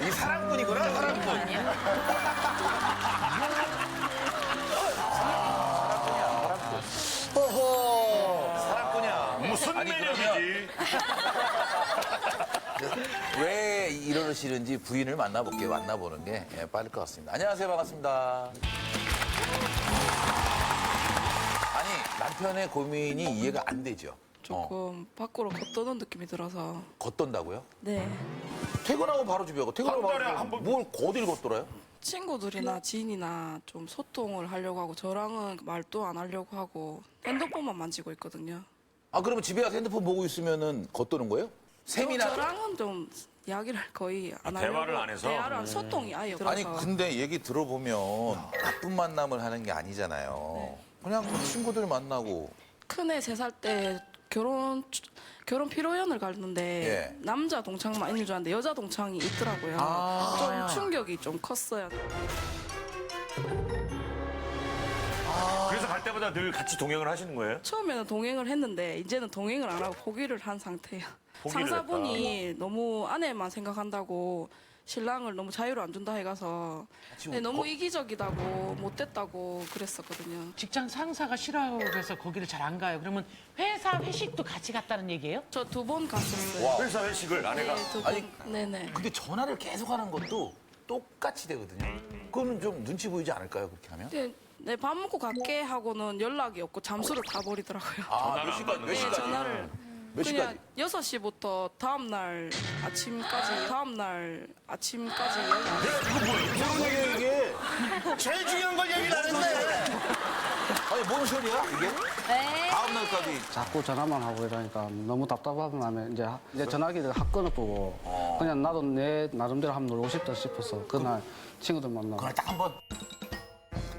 이 사랑꾼이구나, 사랑꾼. 사랑꾼이야. 무슨 아니, 매력이지? 왜 이러시는지 부인을 만나볼게요. 만나보는 게 빠를 것 같습니다. 안녕하세요. 반갑습니다. 아니, 남편의 고민이 이해가 안 되죠? 조금 밖으로 겉도는 느낌이 들어서. 겉돈다고요? 네. 퇴근하고 바로 집에 가고 퇴근하고 한 달에 바로 한 번. 뭘 어딜 겉돌아요? 친구들이나 지인이나 좀 소통을 하려고 하고 저랑은 말도 안 하려고 하고 핸드폰만 만지고 있거든요. 아, 그러면 집에 가서 핸드폰 보고 있으면은 겉도는 거예요? 세미나. 저랑은 좀 이야기를 거의 안 하려고. 대화를 안 해서? 대화를 안 소통이 아예 들어서. 아니 근데 얘기 들어보면 나쁜 만남을 하는 게 아니잖아요. 그냥 뭐 친구들 만나고 큰애 3살 때 결혼 피로연을 갔는데 예. 남자 동창만 있는 줄 알았는데 여자 동창이 있더라고요. 좀 충격이 좀 컸어요. 그래서 갈 때마다 늘 같이 동행을 하시는 거예요? 처음에는 동행을 했는데 이제는 동행을 안 하고 포기를 한 상태예요. 포기를 상사분이 너무 아내만 생각한다고 신랑을 너무 자유를 안 준다 해가서 네, 너무 이기적이다고 못됐다고 그랬었거든요. 직장 상사가 싫어요 그래서 거기를 잘 안 가요. 그러면 회사 회식도 같이 갔다는 얘기예요? 저 2번 갔었어요. 와. 회사 회식을 아내가? 네, 2번. 아니, 네네. 근데 전화를 계속 하는 것도 똑같이 되거든요. 그거는 좀 눈치 보이지 않을까요? 그렇게 하면? 네, 밥 먹고 갈게 하고는 연락이 없고 잠수를 다 버리더라고요. 아, 몇 시까지? 몇 네, 시까지? 전화를 몇 그냥 시까지? 6시부터 다음날 아침까지 연락. 이거 뭐예요? 무슨 얘기예요, 이게? 제일 중요한 걸 얘기를 안 했네. 아니, 뭔 소리야, 이게? 다음 날까지. 자꾸 전화만 하고 이러니까 너무 답답하고 나면 이제 전화기를 확 끊어보고 그냥 나도 내 나름대로 한번 놀고 싶다 싶어서 그날 친구들 만나고. 그날 딱 한 번.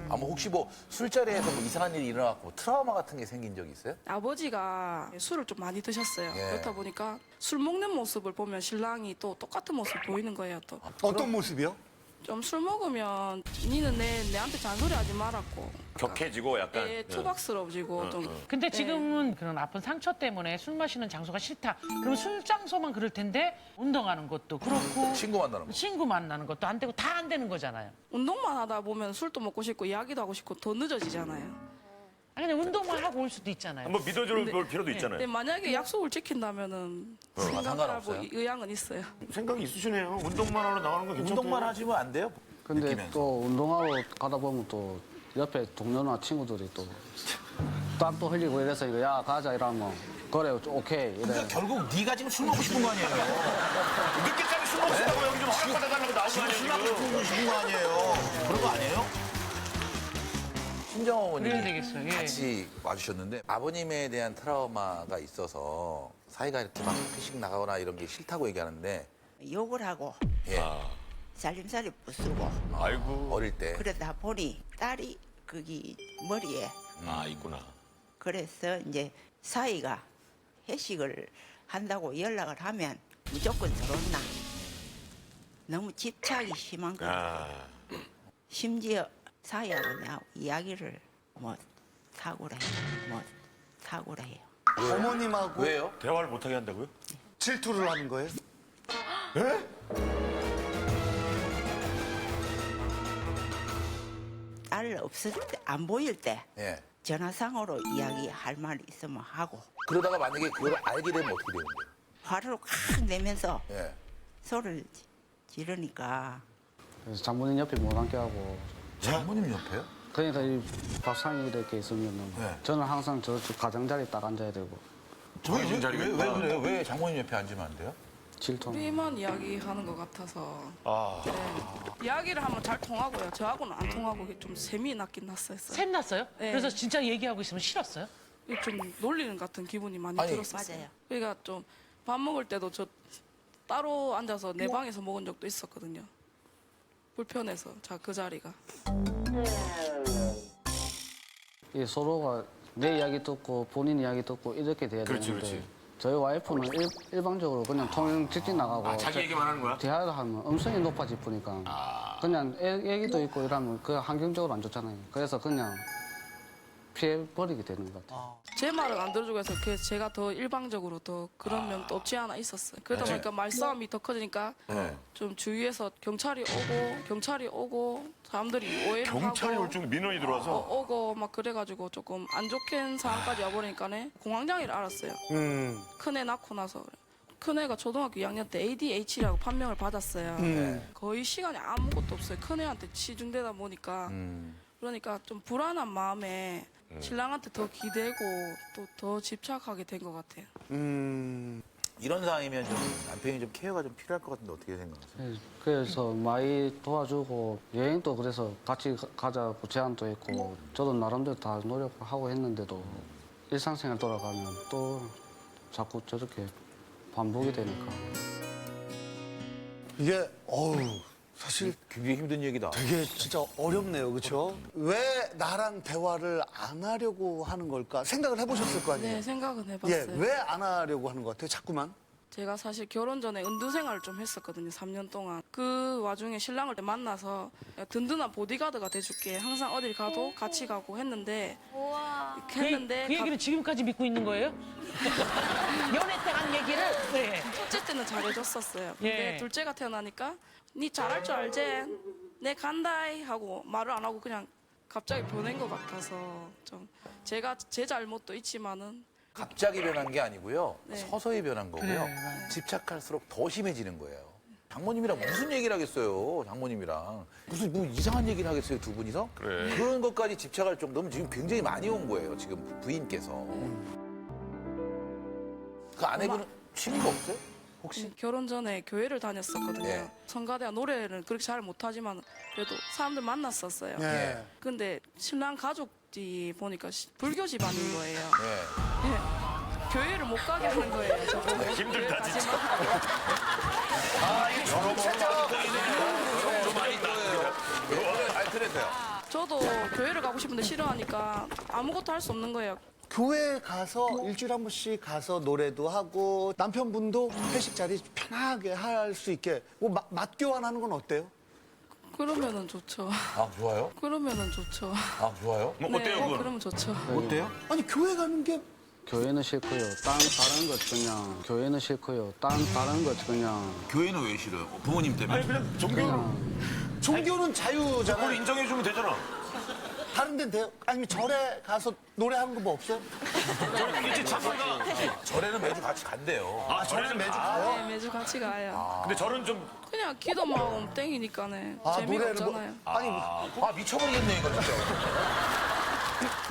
아, 뭐 혹시 뭐 술자리에서 뭐 이상한 일이 일어나고 뭐 트라우마 같은 게 생긴 적이 있어요? 아버지가 술을 좀 많이 드셨어요. 예. 그렇다 보니까 술 먹는 모습을 보면 신랑이 또 똑같은 모습 보이는 거예요. 또. 어떤 모습이요? 좀 술 먹으면 니는 내한테 잔소리하지 말았고. 격해지고 약간. 예, 투박스러워지고 좀. 근데 지금은 그런 아픈 상처 때문에 술 마시는 장소가 싫다. 그럼 술 장소만 그럴 텐데 운동하는 것도 그렇고 친구 만나는 것도 안 되고 다 안 되는 거잖아요. 운동만 하다 보면 술도 먹고 싶고 이야기도 하고 싶고 더 늦어지잖아요. 아니 근데 운동만 하고 올 수도 있잖아요. 한번 믿어줄 필요도 있잖아요. 근데 만약에 약속을 지킨다면은 생각을 하고 상관없어요? 의향은 있어요. 생각이 있으시네요. 운동만 하러 나가는 거 괜찮대요. 운동만 하시면 안 돼요? 근데 느끼면서. 또 운동하러 가다 보면 또 옆에 동료나 친구들이 또 땀도 흘리고 이래서 이거 야 가자 이러면 그래 오케이 이래. 그러니까 결국 네가 지금 술 먹고 싶은 거 아니에요? 늦게까지 술 먹고 싶다고 여기 좀 허락받아달라고 나온 거 지금 아니에요? 술 먹고 싶은 거 아니에요? 그런 거 아니에요? 친정 어머님이 그래야 되겠어요. 예. 같이 와주셨는데 아버님에 대한 트라우마가 있어서 사이가 이렇게 막 회식 나가거나 이런 게 싫다고 얘기하는데 욕을 하고 예. 살림살이 부수고 아이고. 어릴 때. 그러다 보니 딸이 거기 머리에 아, 있구나. 그래서 이제 사이가 회식을 한다고 연락을 하면 무조건 들어온나. 너무 집착이 심한 거야. 아. 심지어 사이하고 내가 이야기를 뭐 사고라 해요. 뭐 사고라 해요. 어머님하고 왜요? 대화를 못하게 한다고요? 질투를 하는 거예요? 딸 없을 때, 안 보일 때 예. 전화상으로 이야기할 말 있으면 하고 그러다가 만약에 그걸 알게 되면 어떻게 되는 거예요? 화를 확 내면서 예. 소리를 지르니까 그래서 장모님 옆에 못 앉게 하고. 장모님 옆에요? 그러니까 이 밥상이 이렇게 있으면은 네. 저는 항상 저 가장자리 딱 앉아야 되고. 왜 그래요? 왜 장모님 옆에 앉으면 안 돼요? 질투. 우리만 이야기하는 것 같아서 아. 네. 이야기를 하면 잘 통하고요. 저하고는 안 통하고 좀 셈이 났긴 났어요. 샘났어요? 네. 그래서 진짜 얘기하고 있으면 싫었어요? 좀 놀리는 같은 기분이 많이 아니, 들었었어요. 맞아요. 그러니까 좀 밥 먹을 때도 저 따로 앉아서 내 방에서 먹은 적도 있었거든요. 불편해서 그 자리가. 이 서로가 내 이야기 듣고 본인 이야기 듣고 이렇게 돼야 그렇지, 되는데 그렇지. 저희 와이프는 일방적으로 그냥 통영 직진 나가고 아, 자기 얘기만 하는 거야? 대화를 하면 음성이 높아질 뿐이니까 그냥 애기도 있고 이러면 그 환경적으로 안 좋잖아요. 그래서 그냥 피해버리게 되는 것 같아요. 제 말을 안 들어주고 해서 그래서 제가 더 일방적으로 더 그런 면도 없지 않아 있었어요. 그러다 보니까 말싸움이 더 커지니까 네. 좀 주위에서 경찰이 오고 사람들이 오해를 경찰이 하고 올 정도 민원이 들어와서. 오고 막 그래가지고 조금 안 좋게 상황까지 와버리니까네 공황장애를 알았어요. 큰애 낳고 나서 큰애가 초등학교 2학년 때 ADHD라고 판명을 받았어요. 거의 시간이 아무것도 없어요. 큰애한테 치중되다 보니까 그러니까 좀 불안한 마음에 신랑한테 더 기대고 또 더 집착하게 된 것 같아요. 이런 상황이면 좀 남편이 좀 케어가 좀 필요할 것 같은데 어떻게 생각하세요? 네, 그래서 많이 도와주고 여행도 그래서 같이 가자고 제안도 했고 저도 나름대로 다 노력을 하고 했는데도 일상생활 돌아가면 또 자꾸 저렇게 반복이 되니까. 이게 사실 굉장히 힘든 얘기다. 되게 진짜 어렵네요, 그렇죠? 왜 나랑 대화를 안 하려고 하는 걸까? 생각을 해보셨을 거 아니에요? 네, 생각은 해봤어요. 예, 왜 안 하려고 하는 것 같아요? 자꾸만. 제가 사실 결혼 전에 은둔 생활을 좀 했었거든요. 3년 동안. 그 와중에 신랑을 만나서 든든한 보디가드가 돼줄게. 항상 어딜 가도 같이 가고 했는데 그 얘기를 지금까지 믿고 있는 거예요? 연애 때 한 얘기를? 네. 첫째 때는 잘해줬었어요. 근데 예. 둘째가 태어나니까 니 잘할 줄 알지? 내 간다이 하고 말을 안 하고 그냥 갑자기 보낸 것 같아서 좀 제가 제 잘못도 있지만은 갑자기 변한 게 아니고요. 네. 서서히 변한 거고요. 그래, 맞아요. 집착할수록 더 심해지는 거예요. 장모님이랑 무슨 얘기를 하겠어요, 장모님이랑. 무슨 뭐 이상한 얘기를 하겠어요, 두 분이서? 그래. 그런 것까지 집착할 정도면 지금 굉장히 많이 온 거예요, 지금 부인께서. 그 아내분은 취미가 없어요? 혹시? 결혼 전에 교회를 다녔었거든요. 네. 성가대가 노래를 그렇게 잘 못하지만 그래도 사람들 만났었어요. 네. 근데 신랑 가족이 보니까 불교 집안인 거예요. 네. 예. 교회를 못 가게 하는 거예요. 저보고. 힘들다, 진짜. 교회까지만 하고. 아, 이게 좀 많이 거예요. 아니, 그래서요. 저도 교회를 가고 싶은데 싫어하니까 아무것도 할 수 없는 거예요. 교회 가서 일주일에 한 번씩 가서 노래도 하고 남편분도 회식 자리 편하게 할 수 있게 뭐 맞교환하는 건 어때요? 그러면은 좋죠. 아, 좋아요? 그러면은 좋죠. 아, 좋아요? 뭐 어때요, 그건? 그러면 좋죠. 어때요? 아니 교회 가는 게 교회는 싫고요. 다른 것 그냥 교회는 싫고요. 다른 것 그냥 교회는 왜 싫어요? 부모님 때문에? 아니, 그냥 종교는 자유잖아요. 그걸 인정해주면 되잖아. 다른 데는 돼요? 아니면 절에 가서 노래하는 거 뭐 없어요? 이제 자손가. 절에는 매주 같이 간대요. 아, 저는 매주 가요? 네, 매주 같이 가요. 근데 저는 좀. 그냥 기도만 하고 땡이니까네. 아, 재미가 노래를 뭐- 없잖아요. 아, 미쳐버리겠네, 이거 진짜.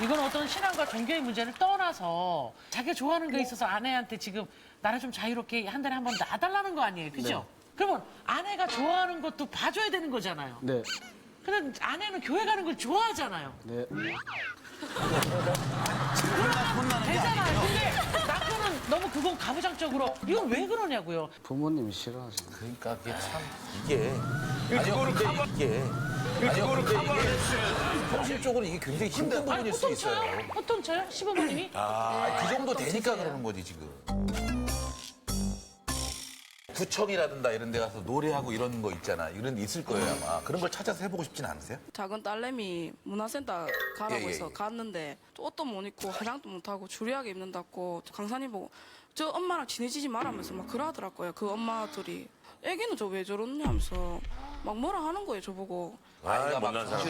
이건 어떤 신앙과 종교의 문제를 떠나서 자기가 좋아하는 게 있어서 아내한테 지금 나를 좀 자유롭게 한 달에 한 번 놔달라는 거 아니에요, 그죠? 그러면 아내가 좋아하는 것도 봐줘야 되는 거잖아요. 네. 근데 아내는 교회 가는 걸 좋아하잖아요. 네. 되잖아요. 근데 남편은 너무 그건 가부장적으로 이건 왜 그러냐고요. 부모님이 싫어하시는. 그러니까 그게 참 이게 그거를 근데 커버- 이게 그거를 근데 커버를 이게 해주셔야지. 현실적으로 이게 굉장히 힘든 부분일 수 호통 쳐요? 있어요. 호통 쳐요? 시부모님이? 그 정도 되니까 그러는 거지 지금. 구청이라든가 이런 데 가서 노래하고 이런 거 있잖아. 이런 데 있을 거예요 아마. 그런 걸 찾아서 해보고 싶진 않으세요? 작은 딸내미 문화센터 가라고 예, 예, 해서 예. 갔는데 옷도 못 입고 화장도 못 하고 주리하게 입는다고 강사님 보고 저 엄마랑 친해지지 말라면서 막 그러더라고요. 그 엄마들이 애기는 저 왜 저러냐면서 막 뭐라 하는 거예요 저보고. 아이가 못난 사람.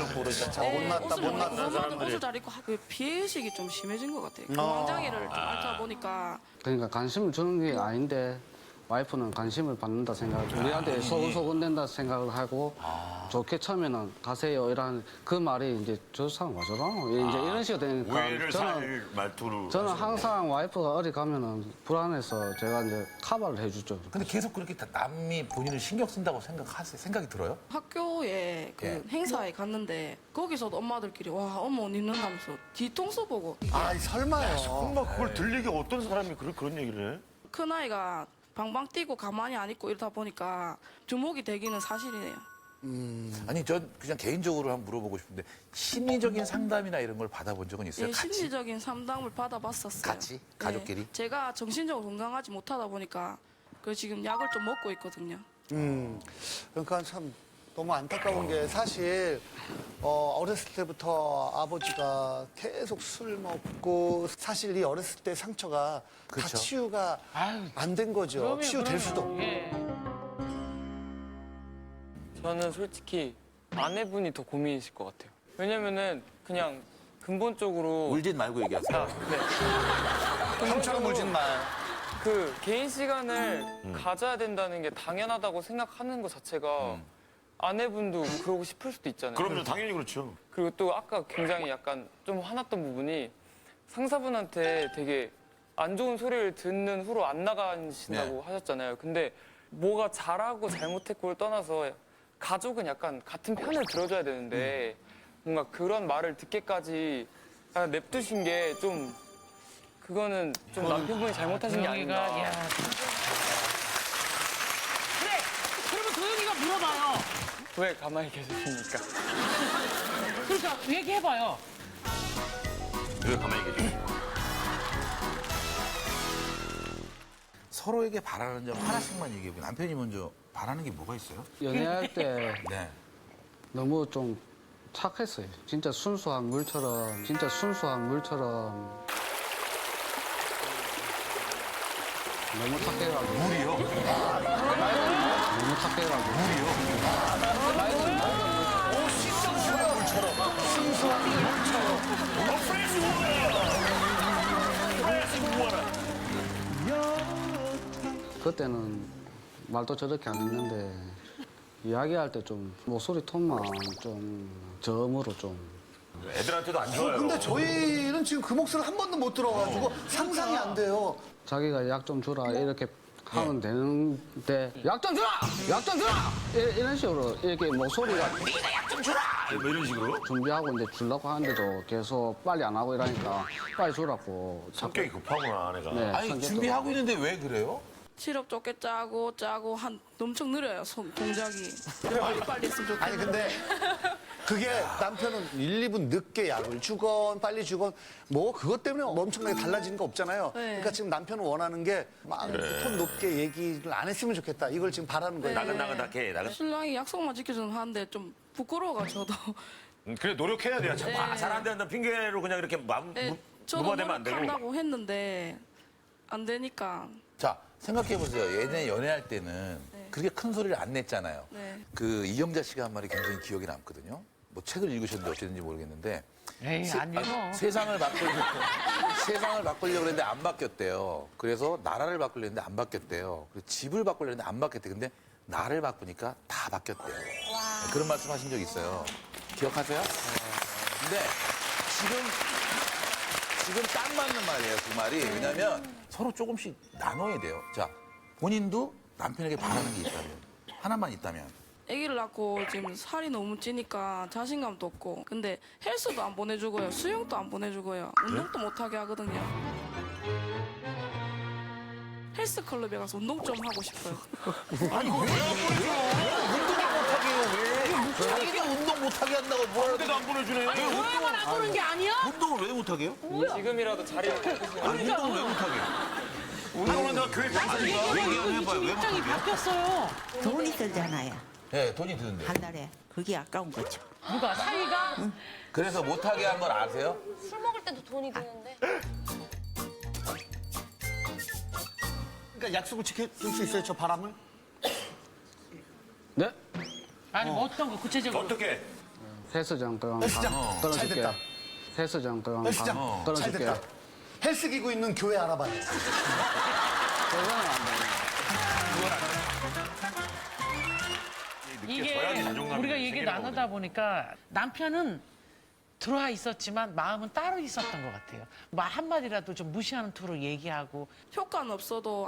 옷을 잘 입고 그 피해의식이 좀 심해진 것 같아요. 공황장애를 좀 앓다 보니까. 그러니까 관심을 주는 게 아닌데 와이프는 관심을 받는다 생각하고 우리한테 소곤소곤 된다 생각을 하고 좋게 처음에는 가세요 이런 그 말이 이제 저 사람 와저라 이제 이런 식으로 되니까 오해를 살 말투로. 저는 항상 와이프가 어디 가면은 불안해서 제가 이제 커버를 해주죠. 근데 계속 그렇게 다 남이 본인을 신경 쓴다고 생각이 들어요? 학교에 그 예. 행사에 갔는데 거기서도 엄마들끼리 와 엄마 옷 입는다면서 뒤통수 보고 아 설마요. 정말 그걸 들리게 어떤 사람이 그런 얘기를 해? 큰아이가 방방 뛰고 가만히 안 있고 이러다 보니까 주목이 되기는 사실이네요. 아니 전 그냥 개인적으로 한번 물어보고 싶은데 심리적인 상담이나 이런 걸 받아본 적은 있어요? 예, 같이? 심리적인 상담을 받아봤었어요. 같이? 가족끼리? 네, 제가 정신적으로 건강하지 못하다 보니까 그 지금 약을 좀 먹고 있거든요. 그러니까 참 너무 안타까운 게 사실 어렸을 때부터 아버지가 계속 술 먹고 사실 이 어렸을 때 상처가 다 그쵸. 치유가 안 된 거죠. 그럼요, 치유될 수도 없고. 예. 저는 솔직히 아내분이 더 고민이실 것 같아요. 왜냐면은 그냥 근본적으로 울진 말고 얘기하세요. 형처럼 울진 마. 그 개인 시간을 가져야 된다는 게 당연하다고 생각하는 것 자체가 아내분도 그러고 싶을 수도 있잖아요. 그럼요, 당연히 그렇죠. 그리고 또 아까 굉장히 약간 좀 화났던 부분이 상사분한테 되게 안 좋은 소리를 듣는 후로 안 나가신다고 하셨잖아요. 근데 뭐가 잘하고 잘못했고를 떠나서 가족은 약간 같은 편을 들어줘야 되는데 뭔가 그런 말을 듣게까지 그냥 냅두신 게 좀 그거는 좀 남편분이 잘못하신 게 아닌가. 야. 그래. 그러면 도영이가 물어봐요. 왜 가만히 계십니까? 그러니까 얘기해봐요. 왜 가만히 계시죠? 서로에게 바라는 점 하나씩만 얘기해보세요. 남편이 먼저 바라는 게 뭐가 있어요? 연애할 때 네. 너무 좀 착했어요. 진짜 순수한 물처럼 너무 착해가지고. 물이요? 너무 착해가지고. 그때는 말도 저렇게 안 했는데 이야기할 때 좀 목소리 톤만 좀 저음으로 좀. 애들한테도 안 좋아요. 근데 저희는 지금 그 목소리를 한 번도 못 들어가지고 상상이 안 돼요. 자기가 약 좀 주라 이렇게 하면 되는데 약 좀 주라! 약 좀 주라! 이런 식으로 이렇게 목소리가 네가 약 좀 주라! 뭐 이런 식으로? 준비하고 이제 주려고 하는데도 계속 빨리 안 하고 이러니까 빨리 주라고. 성격이 급하구나, 아내가. 네, 아니 성격도 준비하고 있는데 왜 그래요? 시럽 좁게 짜고 한 엄청 느려요 동작이. 빨리 했으면 좋겠는데. 아니 근데 그게 남편은 1, 2분 늦게 약을 주건 빨리 주건 뭐 그것 때문에 엄청나게 달라지는 거 없잖아요. 네. 그러니까 지금 남편은 원하는 게 막 톤 높게 얘기를 안 했으면 좋겠다. 이걸 지금 바라는 거예요. 나긋나긋하게 나긋. 신랑이 약속만 지켜주면 하는데 좀 부끄러워가 저도. 그래 노력해야 돼요. 참, 네. 잘안 된다 핑계로 그냥 이렇게 네, 저도 무마되면 안 되고. 노력한다고 했는데 안 되니까. 자 생각해보세요. 예전에 연애할 때는 그렇게 큰 소리를 안 냈잖아요. 네. 그 이영자 씨가 한 말이 굉장히 기억에 남거든요. 뭐 책을 읽으셨는지 어쨌는지 모르겠는데 에이, 아니요. 세상을 바꾸려고 그랬는데 안 바뀌었대요. 그래서 나라를 바꾸려 했는데 안 바뀌었대요. 그리고 집을 바꾸려 했는데 안 바뀌었대. 근데 나를 바꾸니까 다 바뀌었대요. 그런 말씀 하신 적 있어요. 기억하세요? 근데 지금 딱 맞는 말이에요, 그 말이. 왜냐면 서로 조금씩 나눠야 돼요. 자, 본인도 남편에게 바라는 게 있다면, 하나만 있다면. 아기를 낳고 지금 살이 너무 찌니까 자신감도 없고 근데 헬스도 안 보내주고요 수영도 안 보내주고요 운동도 못하게 하거든요. 헬스클럽에 가서 운동 좀 하고 싶어요. 아니 왜 운동을 못하게 해요? 왜? 자기가 운동 못하게 한다고 뭐라 데도 안 보내주네. 아니 교회만 안 보는 게 아니야? 운동을 왜 못하게 해요? 지금이라도 자리를 아니 운동을 왜 못하게 해요? 운동은 내가 교회 강사니까. 얘기 안 해봐요. 왜 입장이 못하게 해요? 바뀌었어요. 돈이 들잖아요. 네, 돈이 드는데. 한 달에. 그게 아까운 거죠. 누가 사이가? 그래서 못하게 한 걸 아세요? 술 먹을 때도 돈이 드는데. 그러니까 약속을 지킬 수 있어요, 저 바람을? 네? 아니 뭐 어떤 거 구체적으로? 어떻게? 헬스장 그냥 헬스장. 잘 끊어줄게. 됐다. 헬스장 그냥 헬스장. 잘 끊어줄게. 됐다. 헬스 기구 있는 교회 알아봐요. 이게 느껴져야지 자존감이 우리가 얘기 생기는 나누다 보니까 남편은 들어와 있었지만 마음은 따로 있었던 것 같아요. 말 한마디라도 좀 무시하는 투로 얘기하고 효과는 없어도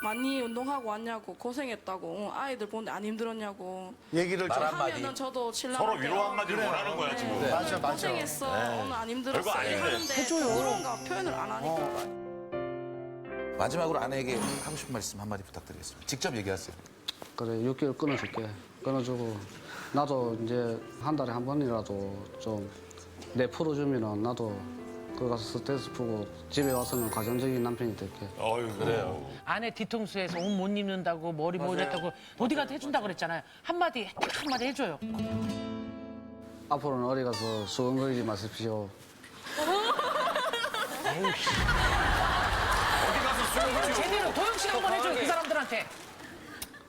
많이 운동하고 왔냐고 고생했다고 아이들 보는데 안 힘들었냐고 얘기를 좀 하면은 저도 신랑한테 서로 위로 한마디를 원하는 거야, 지금. 네. 맞아, 맞아. 고생했어 오늘 안 힘들었어 별거 아닌데. 하는데 그런가 표현을 안 하니까 마지막으로 아내에게 하고 싶은 말씀 한마디 부탁드리겠습니다. 직접 얘기하세요. 그래 6개월 끊어줄게. 끊어주고 나도 이제 한 달에 한 번이라도 좀 내 풀어주면은 나도 거기 가서 스트레스 풀고 집에 와서는 가정적인 남편이 될게. 어유 그래요. 아내 뒤통수에서 옷 못 입는다고 머리 못 했다고 보디가드 해준다고 그랬잖아요. 한마디 해줘요. 앞으로는 어디 가서 수근거리지 마십시오. 제대로 도영씨 한번 해줘요 그 사람들한테.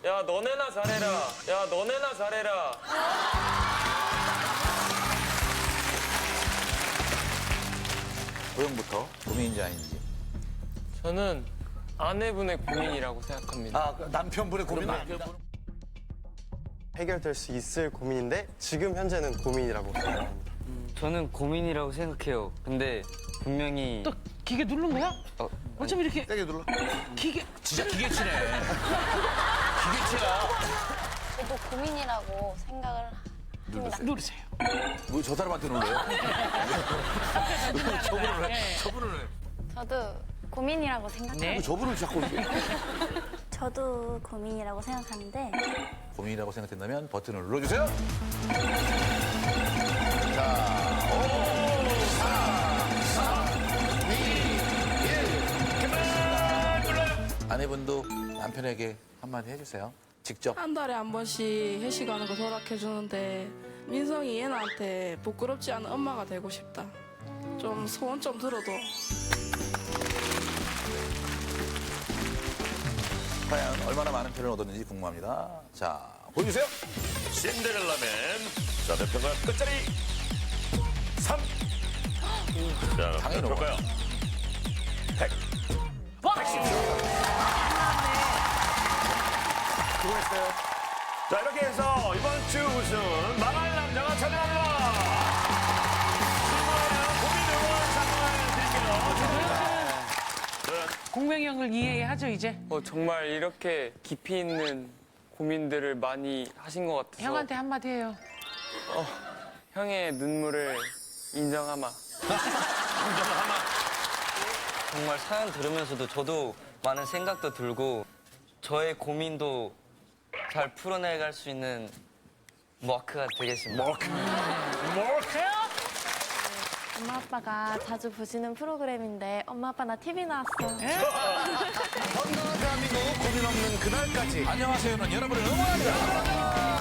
야 너네나 잘해라. 야 너네나 잘해라. 도영부터 고민인지 아닌지. 저는 아내분의 고민이라고 생각합니다. 아, 남편분의 고민은 해결될 수 있을 고민인데 지금 현재는 고민이라고 생각합니다. 저는 고민이라고 생각해요. 근데 분명히 또 기계 누른 거야? 어쩜 이렇게 세게 눌러. 기계 진짜 기계치네. 기계치야. 저도 고민이라고 생각을 합니다. 누르세요. 뭐 저 사람한테 놀래요? 저분을 해. 저분을 해. 저도 고민이라고 생각합니다. 네. 저분을 자꾸 저도 고민이라고 생각하는데 고민이라고 생각된다면 버튼을 눌러주세요. 자, 5, 4, 3, 2, 1. 아내분도 남편에게 한마디 해주세요. 직접. 한 달에 한 번씩 회식하는 거 허락해주는데 민성이 얘나한테 부끄럽지 않은 엄마가 되고 싶다. 좀 소원 좀 들어도. 과연 얼마나 많은 표를 얻었는지 궁금합니다. 자, 보여주세요. 신데렐라맨. 자, 몇 표가 끝자리? 3. 자, 당연히 몇 표일까요? 100. 110. 수고했어요. 자, 이렇게 해서 이번 주 우승은 망할 남자가 차지합니다. 고민 응원 장을 드릴게요. 공명이 형을 이해하죠 이제? 정말 이렇게 깊이 있는 고민들을 많이 하신 것 같아서 형한테 한마디 해요. 형의 눈물을 인정하마. 정말 사연 들으면서도 저도 많은 생각도 들고 저의 고민도 잘 풀어내갈 수 있는 마크가 되겠습니다. 엄마 아빠가 자주 보시는 프로그램인데 엄마 아빠 나 TV 나왔어. 건강한 대한민국 고민 없는 그날까지. 안녕하세요는 여러분을 응원합니다.